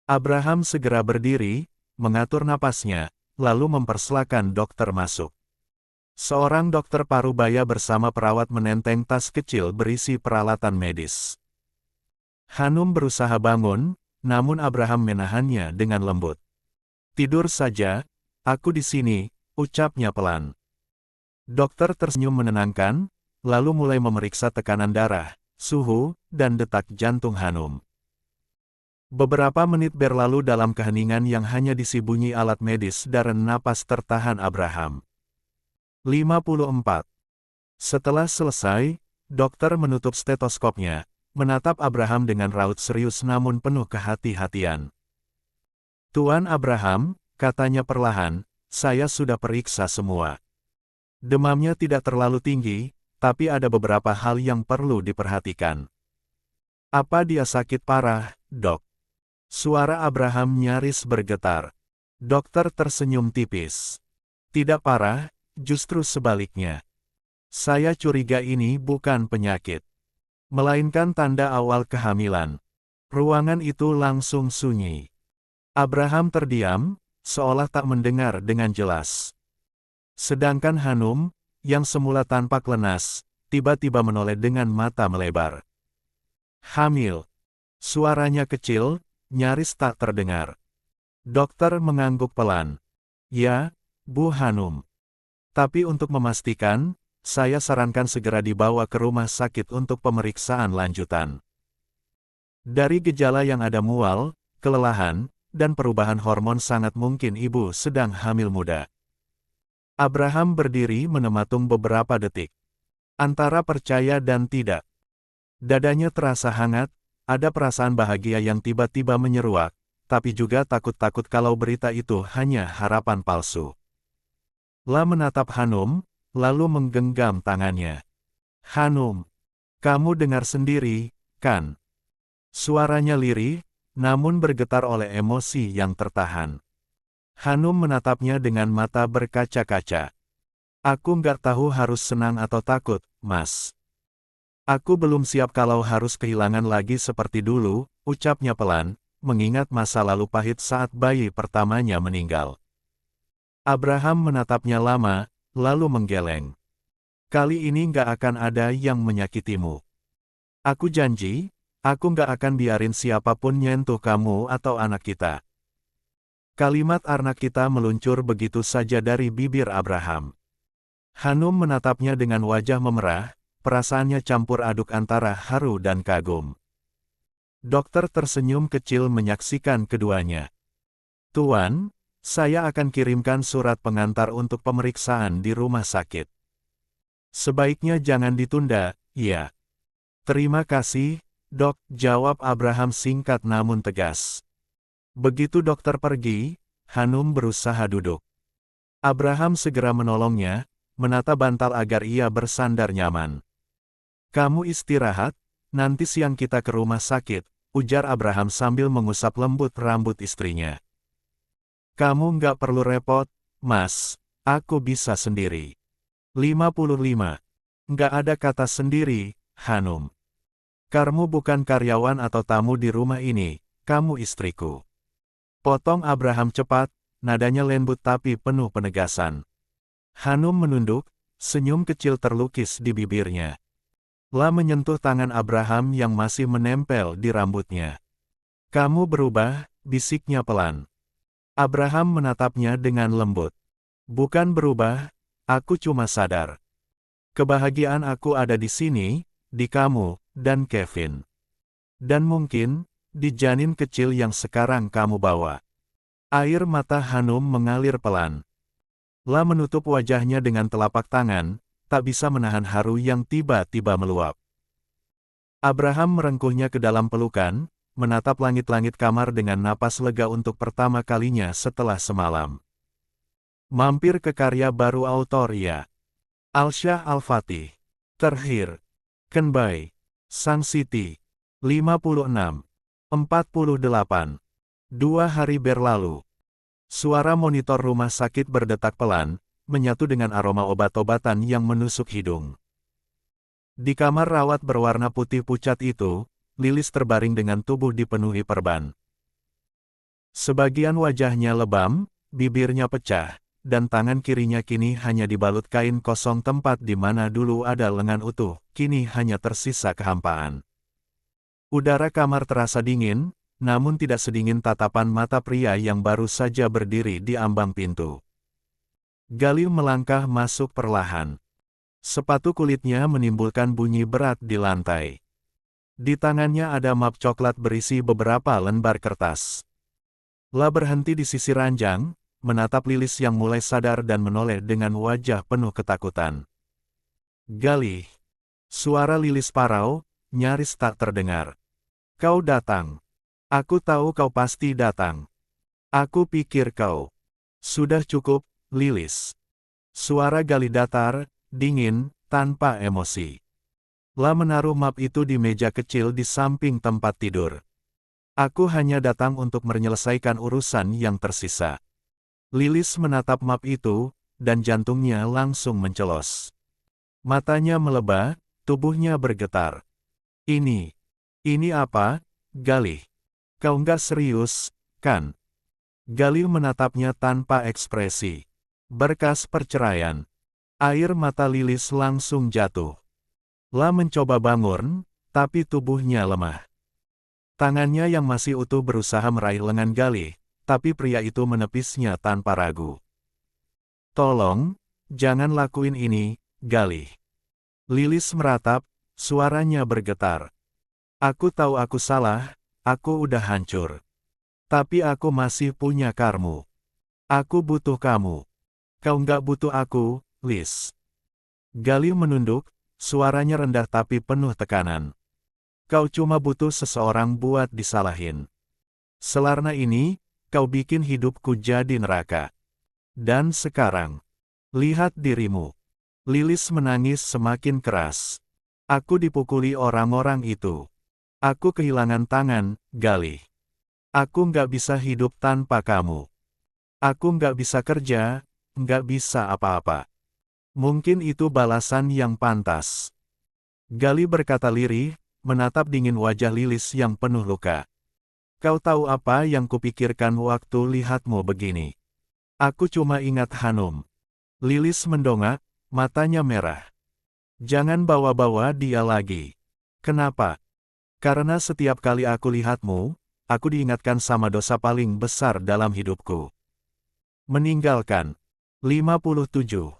Abraham segera berdiri, mengatur napasnya, lalu mempersilakan dokter masuk. Seorang dokter parubaya bersama perawat menenteng tas kecil berisi peralatan medis. Hanum berusaha bangun, namun Abraham menahannya dengan lembut. Tidur saja, aku di sini, ucapnya pelan. Dokter tersenyum menenangkan, lalu mulai memeriksa tekanan darah, suhu, dan detak jantung Hanum. Beberapa menit berlalu dalam keheningan yang hanya disibunyi alat medis dan napas tertahan Abraham. 54. Setelah selesai, dokter menutup stetoskopnya, menatap Abraham dengan raut serius namun penuh kehati-hatian. Tuan Abraham, katanya perlahan, saya sudah periksa semua. Demamnya tidak terlalu tinggi, tapi ada beberapa hal yang perlu diperhatikan. Apa dia sakit parah, dok? Suara Abraham nyaris bergetar. Dokter tersenyum tipis. Tidak parah, justru sebaliknya. Saya curiga ini bukan penyakit, melainkan tanda awal kehamilan. Ruangan itu langsung sunyi. Abraham terdiam, seolah tak mendengar dengan jelas. Sedangkan Hanum, yang semula tampak lenas, tiba-tiba menoleh dengan mata melebar. Hamil. Suaranya kecil, nyaris tak terdengar. Dokter mengangguk pelan. Ya, Bu Hanum. Tapi untuk memastikan, saya sarankan segera dibawa ke rumah sakit untuk pemeriksaan lanjutan. Dari gejala yang ada mual, kelelahan, dan perubahan hormon sangat mungkin ibu sedang hamil muda. Abraham berdiri menematung beberapa detik. Antara percaya dan tidak. Dadanya terasa hangat, ada perasaan bahagia yang tiba-tiba menyeruak, tapi juga takut-takut kalau berita itu hanya harapan palsu. La menatap Hanum, lalu menggenggam tangannya. Hanum, kamu dengar sendiri, kan? Suaranya lirih, namun bergetar oleh emosi yang tertahan. Hanum menatapnya dengan mata berkaca-kaca. Aku nggak tahu harus senang atau takut, Mas. Aku belum siap kalau harus kehilangan lagi seperti dulu, ucapnya pelan, mengingat masa lalu pahit saat bayi pertamanya meninggal. Abraham menatapnya lama, lalu menggeleng. Kali ini nggak akan ada yang menyakitimu. Aku janji, aku nggak akan biarin siapapun nyentuh kamu atau anak kita. Kalimat anak kita meluncur begitu saja dari bibir Abraham. Hanum menatapnya dengan wajah memerah, perasaannya campur aduk antara haru dan kagum. Dokter tersenyum kecil menyaksikan keduanya. Tuan, saya akan kirimkan surat pengantar untuk pemeriksaan di rumah sakit. Sebaiknya jangan ditunda, ya. Terima kasih, dok, jawab Abraham singkat namun tegas. Begitu dokter pergi, Hanum berusaha duduk. Abraham segera menolongnya, menata bantal agar ia bersandar nyaman. Kamu istirahat, nanti siang kita ke rumah sakit, ujar Abraham sambil mengusap lembut rambut istrinya. Kamu nggak perlu repot, Mas, aku bisa sendiri. 55. Nggak ada kata sendiri, Hanum. Kamu bukan karyawan atau tamu di rumah ini, kamu istriku. Potong Abraham cepat, nadanya lembut tapi penuh penegasan. Hanum menunduk, senyum kecil terlukis di bibirnya. La menyentuh tangan Abraham yang masih menempel di rambutnya. Kamu berubah, bisiknya pelan. Abraham menatapnya dengan lembut. Bukan berubah, aku cuma sadar. Kebahagiaan aku ada di sini, di kamu, dan Kevin. Dan mungkin, di janin kecil yang sekarang kamu bawa. Air mata Hanum mengalir pelan. La menutup wajahnya dengan telapak tangan, tak bisa menahan haru yang tiba-tiba meluap. Abraham merengkuhnya ke dalam pelukan, menatap langit-langit kamar dengan napas lega untuk pertama kalinya setelah semalam. Mampir ke karya baru autor ya. Alsyah Al-Fatih. Terhir. Kenbai. Sang Siti. 56. 48. 2 hari berlalu. Suara monitor rumah sakit berdetak pelan, menyatu dengan aroma obat-obatan yang menusuk hidung. Di kamar rawat berwarna putih pucat itu, Lilis terbaring dengan tubuh dipenuhi perban. Sebagian wajahnya lebam, bibirnya pecah, dan tangan kirinya kini hanya dibalut kain kosong. Tempat di mana dulu ada lengan utuh, kini hanya tersisa kehampaan. Udara kamar terasa dingin, namun tidak sedingin tatapan mata pria yang baru saja berdiri di ambang pintu. Galih melangkah masuk perlahan. Sepatu kulitnya menimbulkan bunyi berat di lantai. Di tangannya ada map coklat berisi beberapa lembar kertas. La berhenti di sisi ranjang, menatap Lilis yang mulai sadar dan menoleh dengan wajah penuh ketakutan. Galih. Suara Lilis parau, nyaris tak terdengar. Kau datang. Aku tahu kau pasti datang. Aku pikir kau. Sudah cukup, Lilis. Suara Galih datar, dingin, tanpa emosi. La menaruh map itu di meja kecil di samping tempat tidur. Aku hanya datang untuk menyelesaikan urusan yang tersisa. Lilis menatap map itu, dan jantungnya langsung mencelos. Matanya melebah, tubuhnya bergetar. Ini apa, Galih? Kau nggak serius, kan? Galih menatapnya tanpa ekspresi. Berkas perceraian. Air mata Lilis langsung jatuh. La mencoba bangun, tapi tubuhnya lemah. Tangannya yang masih utuh berusaha meraih lengan Galih, tapi pria itu menepisnya tanpa ragu. Tolong, jangan lakuin ini, Galih. Lilis meratap, suaranya bergetar. Aku tahu aku salah, aku udah hancur. Tapi aku masih punya kamu. Aku butuh kamu. Kau nggak butuh aku, Liz. Galih menunduk, suaranya rendah tapi penuh tekanan. Kau cuma butuh seseorang buat disalahin. Selarna ini, kau bikin hidupku jadi neraka. Dan sekarang, lihat dirimu. Lilis menangis semakin keras. Aku dipukuli orang-orang itu. Aku kehilangan tangan, Galih. Aku nggak bisa hidup tanpa kamu. Aku nggak bisa kerja, nggak bisa apa-apa. Mungkin itu balasan yang pantas. Galih berkata lirih, menatap dingin wajah Lilis yang penuh luka. Kau tahu apa yang kupikirkan waktu lihatmu begini? Aku cuma ingat Hanum. Lilis mendongak, matanya merah. Jangan bawa-bawa dia lagi. Kenapa? Karena setiap kali aku lihatmu, aku diingatkan sama dosa paling besar dalam hidupku. Meninggalkan. 57.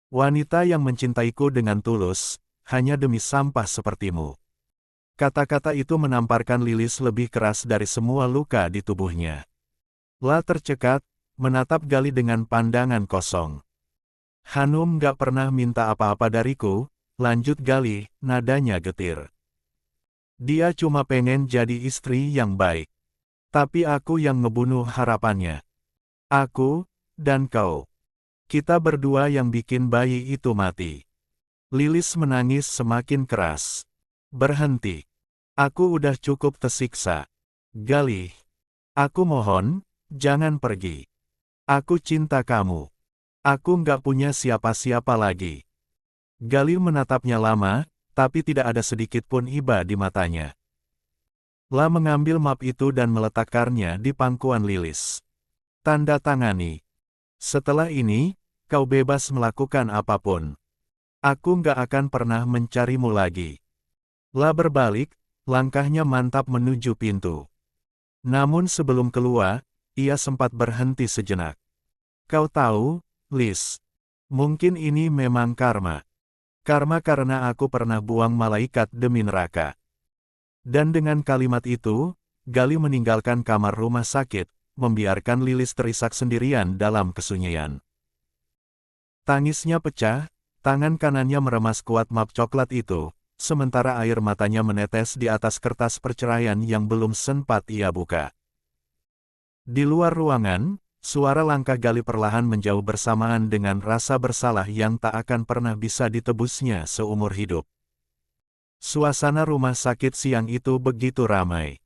Wanita yang mencintaiku dengan tulus, hanya demi sampah sepertimu. Kata-kata itu menamparkan Lilis lebih keras dari semua luka di tubuhnya. La tercekat, menatap Galih dengan pandangan kosong. Hanum gak pernah minta apa-apa dariku, lanjut Galih, nadanya getir. Dia cuma pengen jadi istri yang baik. Tapi aku yang ngebunuh harapannya. Aku, dan kau. Kita berdua yang bikin bayi itu mati. Lilis menangis semakin keras. Berhenti. Aku udah cukup tersiksa. Galih. Aku mohon, jangan pergi. Aku cinta kamu. Aku nggak punya siapa-siapa lagi. Galih menatapnya lama, tapi tidak ada sedikit pun iba di matanya. La mengambil map itu dan meletakkannya di pangkuan Lilis. Tanda tangani. Setelah ini, kau bebas melakukan apapun. Aku nggak akan pernah mencarimu lagi. La berbalik, langkahnya mantap menuju pintu. Namun sebelum keluar, ia sempat berhenti sejenak. Kau tahu, Liz, mungkin ini memang karma. Karma karena aku pernah buang malaikat demi neraka. Dan dengan kalimat itu, Galih meninggalkan kamar rumah sakit, membiarkan Lilis terisak sendirian dalam kesunyian. Tangisnya pecah, tangan kanannya meremas kuat map coklat itu, sementara air matanya menetes di atas kertas perceraian yang belum sempat ia buka. Di luar ruangan, suara langkah Galih perlahan menjauh bersamaan dengan rasa bersalah yang tak akan pernah bisa ditebusnya seumur hidup. Suasana rumah sakit siang itu begitu ramai.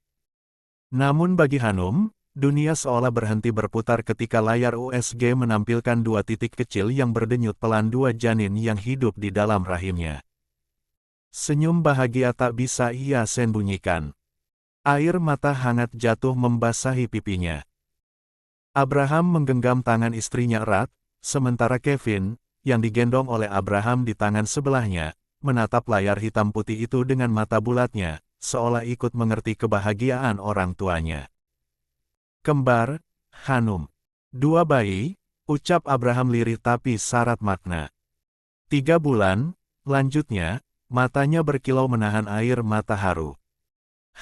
Namun bagi Hanum, dunia seolah berhenti berputar ketika layar USG menampilkan dua titik kecil yang berdenyut pelan dua janin yang hidup di dalam rahimnya. Senyum bahagia tak bisa ia sembunyikan. Air mata hangat jatuh membasahi pipinya. Abraham menggenggam tangan istrinya erat, sementara Kevin, yang digendong oleh Abraham di tangan sebelahnya, menatap layar hitam putih itu dengan mata bulatnya, seolah ikut mengerti kebahagiaan orang tuanya. Kembar, Hanum. Dua bayi, ucap Abraham lirih tapi syarat makna. 3 bulan, lanjutnya, matanya berkilau menahan air mata haru.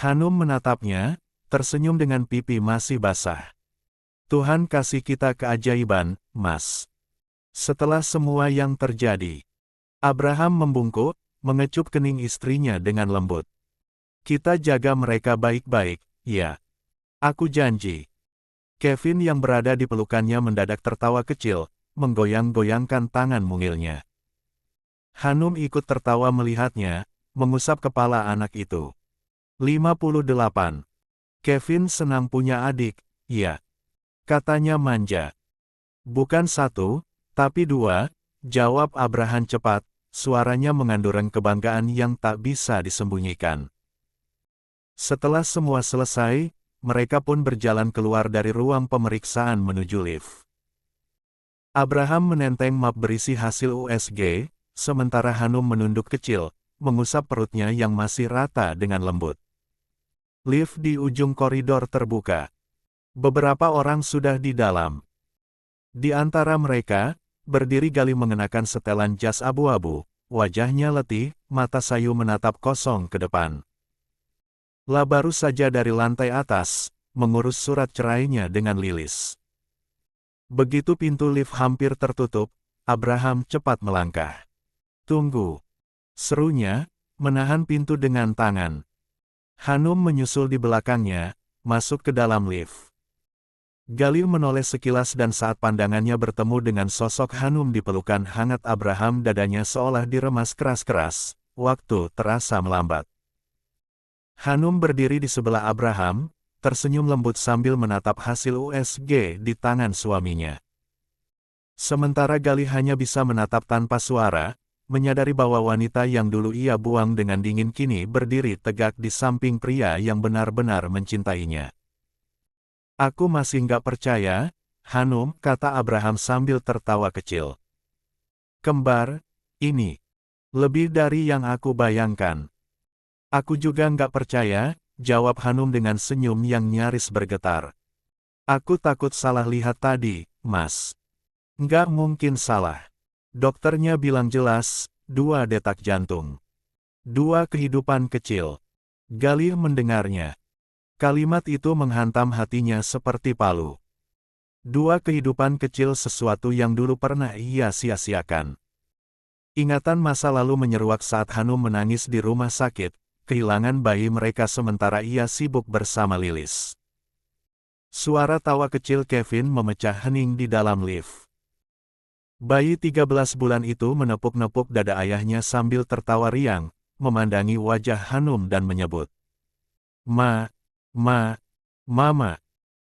Hanum menatapnya, tersenyum dengan pipi masih basah. Tuhan kasih kita keajaiban, Mas. Setelah semua yang terjadi, Abraham membungkuk, mengecup kening istrinya dengan lembut. Kita jaga mereka baik-baik, ya. Aku janji. Kevin yang berada di pelukannya mendadak tertawa kecil, menggoyang-goyangkan tangan mungilnya. Hanum ikut tertawa melihatnya, mengusap kepala anak itu. 58. Kevin senang punya adik, ya. Katanya manja. Bukan 1, tapi 2, jawab Abraham cepat, suaranya mengandung kebanggaan yang tak bisa disembunyikan. Setelah semua selesai, mereka pun berjalan keluar dari ruang pemeriksaan menuju lift. Abraham menenteng map berisi hasil USG, sementara Hanum menunduk kecil, mengusap perutnya yang masih rata dengan lembut. Lift di ujung koridor terbuka. Beberapa orang sudah di dalam. Di antara mereka, berdiri Galih mengenakan setelan jas abu-abu, wajahnya letih, mata sayu menatap kosong ke depan. La baru saja dari lantai atas, mengurus surat cerainya dengan Lilis. Begitu pintu lift hampir tertutup, Abraham cepat melangkah. Tunggu. Serunya, menahan pintu dengan tangan. Hanum menyusul di belakangnya, masuk ke dalam lift. Galih menoleh sekilas dan saat pandangannya bertemu dengan sosok Hanum di pelukan hangat Abraham, dadanya seolah diremas keras-keras, waktu terasa melambat. Hanum berdiri di sebelah Abraham, tersenyum lembut sambil menatap hasil USG di tangan suaminya. Sementara Galih hanya bisa menatap tanpa suara, menyadari bahwa wanita yang dulu ia buang dengan dingin kini berdiri tegak di samping pria yang benar-benar mencintainya. Aku masih nggak percaya, Hanum, kata Abraham sambil tertawa kecil. Kembar, ini lebih dari yang aku bayangkan. Aku juga nggak percaya, jawab Hanum dengan senyum yang nyaris bergetar. Aku takut salah lihat tadi, Mas. Nggak mungkin salah. Dokternya bilang jelas, 2 detak jantung. 2 kehidupan kecil. Galih mendengarnya. Kalimat itu menghantam hatinya seperti palu. 2 kehidupan kecil, sesuatu yang dulu pernah ia sia-siakan. Ingatan masa lalu menyeruak saat Hanum menangis di rumah sakit, kehilangan bayi mereka sementara ia sibuk bersama Lilis. Suara tawa kecil Kevin memecah hening di dalam lift. Bayi 13 bulan itu menepuk-nepuk dada ayahnya sambil tertawa riang, memandangi wajah Hanum dan menyebut, Mama.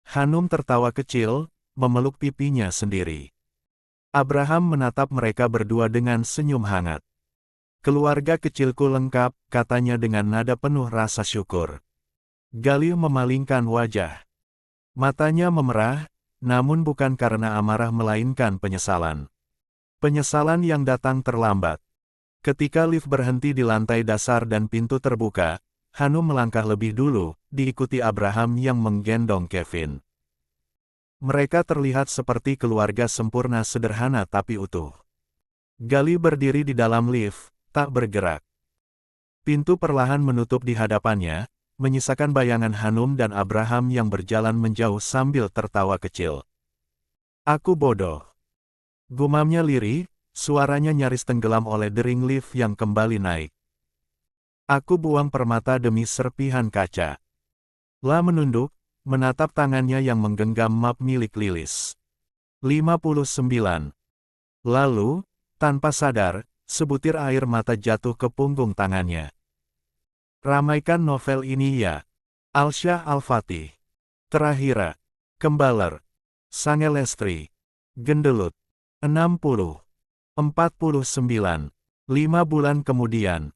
Hanum tertawa kecil, memeluk pipinya sendiri. Abraham menatap mereka berdua dengan senyum hangat. Keluarga kecilku lengkap, katanya dengan nada penuh rasa syukur. Galih memalingkan wajah. Matanya memerah, namun bukan karena amarah melainkan penyesalan. Penyesalan yang datang terlambat. Ketika lift berhenti di lantai dasar dan pintu terbuka, Hanum melangkah lebih dulu, diikuti Abraham yang menggendong Kevin. Mereka terlihat seperti keluarga sempurna sederhana tapi utuh. Galih berdiri di dalam lift, tak bergerak. Pintu perlahan menutup di hadapannya, menyisakan bayangan Hanum dan Abraham yang berjalan menjauh sambil tertawa kecil. Aku bodoh. Gumamnya lirih, suaranya nyaris tenggelam oleh dering lift yang kembali naik. Aku buang permata demi serpihan kaca. La menunduk, menatap tangannya yang menggenggam map milik Lilis. 59. Lalu, tanpa sadar, sebutir air mata jatuh ke punggung tangannya. Ramaikan novel ini ya. Alsyah Al-Fatih. Terakhir. Kembaler. Sangelestri. Gendelut. 60. 49. 5 bulan kemudian.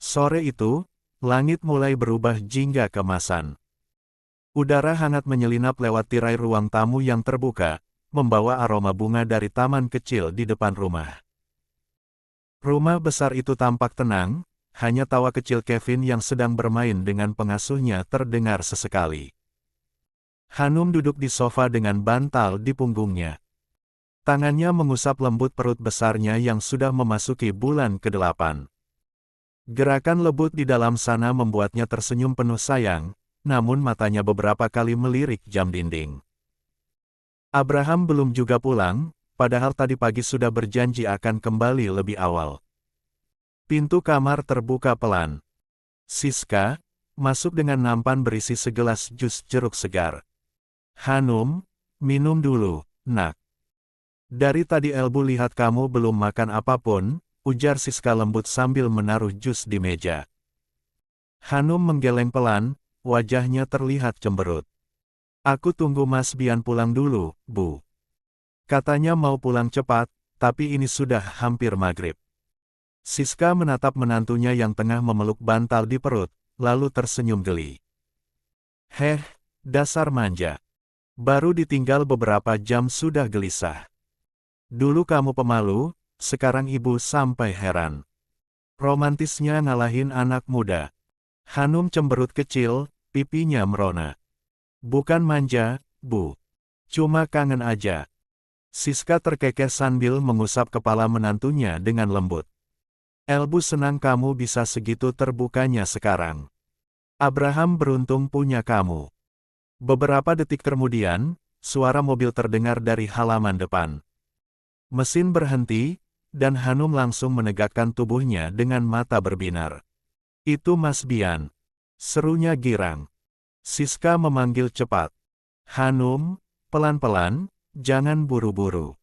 Sore itu, langit mulai berubah jingga kemasan. Udara hangat menyelinap lewat tirai ruang tamu yang terbuka, membawa aroma bunga dari taman kecil di depan rumah. Rumah besar itu tampak tenang, hanya tawa kecil Kevin yang sedang bermain dengan pengasuhnya terdengar sesekali. Hanum duduk di sofa dengan bantal di punggungnya. Tangannya mengusap lembut perut besarnya yang sudah memasuki bulan ke-8. Gerakan lembut di dalam sana membuatnya tersenyum penuh sayang, namun matanya beberapa kali melirik jam dinding. Abraham belum juga pulang, padahal tadi pagi sudah berjanji akan kembali lebih awal. Pintu kamar terbuka pelan. Siska masuk dengan nampan berisi segelas jus jeruk segar. Hanum, minum dulu, nak. Dari tadi Elbu lihat kamu belum makan apapun, ujar Siska lembut sambil menaruh jus di meja. Hanum menggeleng pelan, wajahnya terlihat cemberut. Aku tunggu Mas Bian pulang dulu, Bu. Katanya mau pulang cepat, tapi ini sudah hampir maghrib. Siska menatap menantunya yang tengah memeluk bantal di perut, lalu tersenyum geli. Heh, dasar manja. Baru ditinggal beberapa jam sudah gelisah. Dulu kamu pemalu, sekarang ibu sampai heran. Romantisnya ngalahin anak muda. Hanum cemberut kecil, pipinya merona. Bukan manja, Bu. Cuma kangen aja. Siska terkekeh sambil mengusap kepala menantunya dengan lembut. Elbu senang kamu bisa segitu terbukanya sekarang. Abraham beruntung punya kamu. Beberapa detik kemudian, suara mobil terdengar dari halaman depan. Mesin berhenti, dan Hanum langsung menegakkan tubuhnya dengan mata berbinar. Itu Mas Bian. Serunya girang. Siska memanggil cepat. Hanum, pelan-pelan, jangan buru-buru.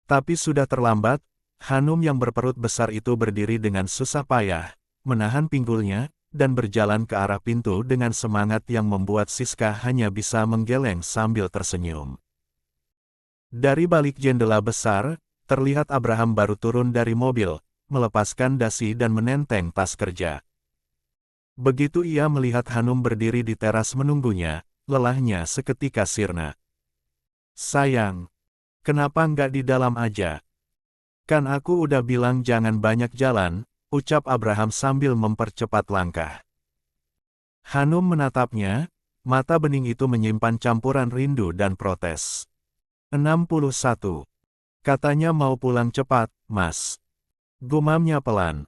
Tapi sudah terlambat, Hanum yang berperut besar itu berdiri dengan susah payah, menahan pinggulnya, dan berjalan ke arah pintu dengan semangat yang membuat Siska hanya bisa menggeleng sambil tersenyum. Dari balik jendela besar, terlihat Abraham baru turun dari mobil, melepaskan dasi dan menenteng tas kerja. Begitu ia melihat Hanum berdiri di teras menunggunya, lelahnya seketika sirna. Sayang, kenapa nggak di dalam aja? Kan aku udah bilang jangan banyak jalan, ucap Abraham sambil mempercepat langkah. Hanum menatapnya, mata bening itu menyimpan campuran rindu dan protes. 61. Katanya mau pulang cepat, Mas. Gumamnya pelan.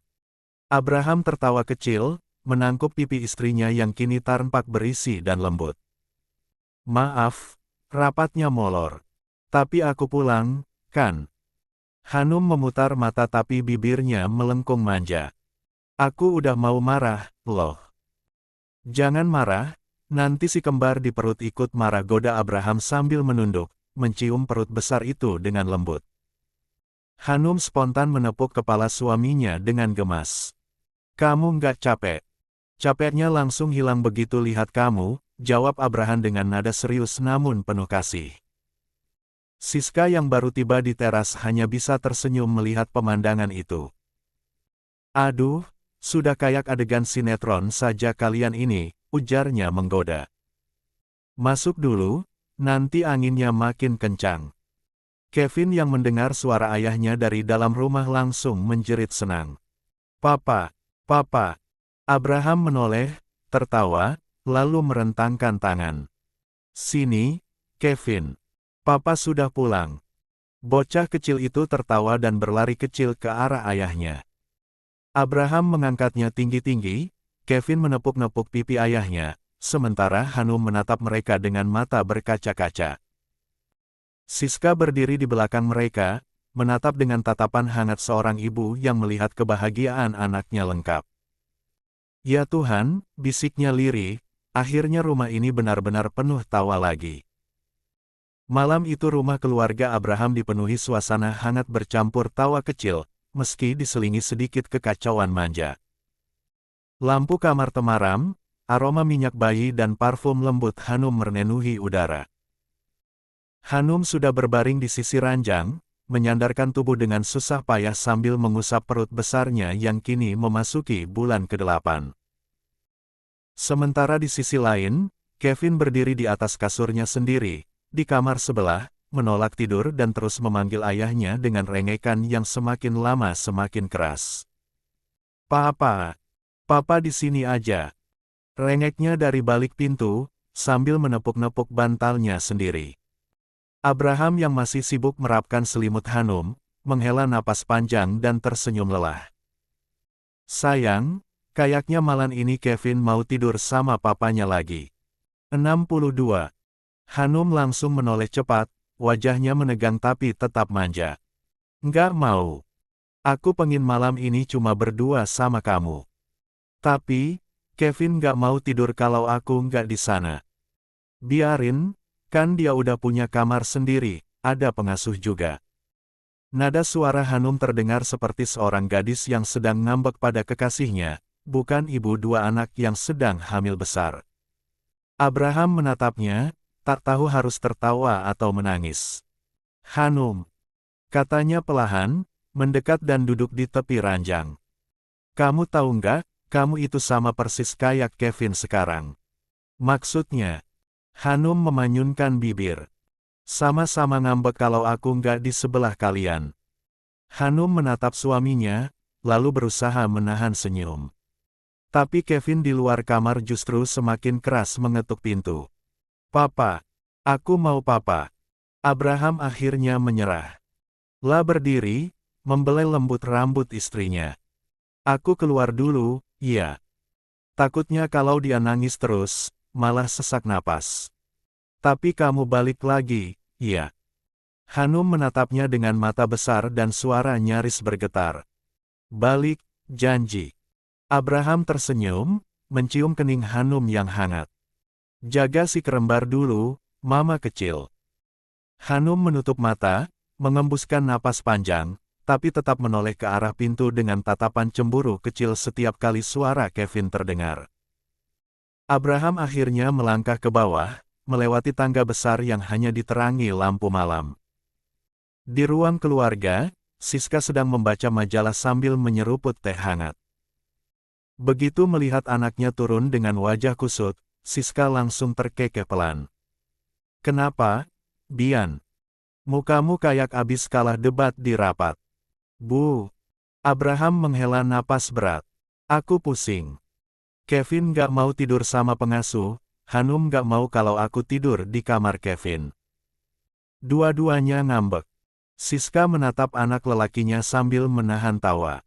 Abraham tertawa kecil, menangkup pipi istrinya yang kini tampak berisi dan lembut. Maaf, rapatnya molor. Tapi aku pulang, kan? Hanum memutar mata tapi bibirnya melengkung manja. Aku udah mau marah, loh. Jangan marah, nanti si kembar di perut ikut marah, goda Abraham sambil menunduk, mencium perut besar itu dengan lembut. Hanum spontan menepuk kepala suaminya dengan gemas. Kamu nggak capek? Capeknya langsung hilang begitu lihat kamu, jawab Abraham dengan nada serius namun penuh kasih. Siska yang baru tiba di teras hanya bisa tersenyum melihat pemandangan itu. Aduh, sudah kayak adegan sinetron saja kalian ini, ujarnya menggoda. Masuk dulu, nanti anginnya makin kencang. Kevin yang mendengar suara ayahnya dari dalam rumah langsung menjerit senang. Papa, Papa. Abraham menoleh, tertawa, lalu merentangkan tangan. Sini, Kevin. Papa sudah pulang. Bocah kecil itu tertawa dan berlari kecil ke arah ayahnya. Abraham mengangkatnya tinggi-tinggi, Kevin menepuk-nepuk pipi ayahnya, sementara Hanum menatap mereka dengan mata berkaca-kaca. Siska berdiri di belakang mereka, menatap dengan tatapan hangat seorang ibu yang melihat kebahagiaan anaknya lengkap. Ya Tuhan, bisiknya lirih, akhirnya rumah ini benar-benar penuh tawa lagi. Malam itu rumah keluarga Abraham dipenuhi suasana hangat bercampur tawa kecil, meski diselingi sedikit kekacauan manja. Lampu kamar temaram, aroma minyak bayi dan parfum lembut Hanum memenuhi udara. Hanum sudah berbaring di sisi ranjang, menyandarkan tubuh dengan susah payah sambil mengusap perut besarnya yang kini memasuki bulan ke-8. Sementara di sisi lain, Kevin berdiri di atas kasurnya sendiri, di kamar sebelah, menolak tidur dan terus memanggil ayahnya dengan rengekan yang semakin lama semakin keras. Papa, Papa di sini aja. Rengeknya dari balik pintu, sambil menepuk-nepuk bantalnya sendiri. Abraham yang masih sibuk merapkan selimut Hanum, menghela napas panjang dan tersenyum lelah. Sayang, kayaknya malam ini Kevin mau tidur sama papanya lagi. 62. Hanum langsung menoleh cepat, wajahnya menegang tapi tetap manja. Nggak mau. Aku pengen malam ini cuma berdua sama kamu. Tapi, Kevin nggak mau tidur kalau aku nggak di sana. Biarin, kan dia udah punya kamar sendiri, ada pengasuh juga. Nada suara Hanum terdengar seperti seorang gadis yang sedang ngambek pada kekasihnya, bukan ibu dua anak yang sedang hamil besar. Abraham menatapnya, tak tahu harus tertawa atau menangis. Hanum, katanya pelahan, mendekat dan duduk di tepi ranjang. Kamu tahu nggak, kamu itu sama persis kayak Kevin sekarang. Maksudnya, Hanum memanyunkan bibir. Sama-sama ngambek kalau aku nggak di sebelah kalian. Hanum menatap suaminya, lalu berusaha menahan senyum. Tapi Kevin di luar kamar justru semakin keras mengetuk pintu. Papa, aku mau papa. Abraham akhirnya menyerah. La berdiri, membelai lembut rambut istrinya. Aku keluar dulu, iya. Takutnya kalau dia nangis terus, malah sesak napas. Tapi kamu balik lagi, iya. Hanum menatapnya dengan mata besar dan suara nyaris bergetar. Balik, janji. Abraham tersenyum, mencium kening Hanum yang hangat. Jaga si kerembar dulu, mama kecil. Hanum menutup mata, mengembuskan napas panjang, tapi tetap menoleh ke arah pintu dengan tatapan cemburu kecil setiap kali suara Kevin terdengar. Abraham akhirnya melangkah ke bawah, melewati tangga besar yang hanya diterangi lampu malam. Di ruang keluarga, Siska sedang membaca majalah sambil menyeruput teh hangat. Begitu melihat anaknya turun dengan wajah kusut, Siska langsung terkekeh pelan. Kenapa, Bian? Mukamu kayak abis kalah debat di rapat. Bu. Abraham menghela napas berat. Aku pusing. Kevin gak mau tidur sama pengasuh, Hanum gak mau kalau aku tidur di kamar Kevin. Dua-duanya ngambek. Siska menatap anak lelakinya sambil menahan tawa.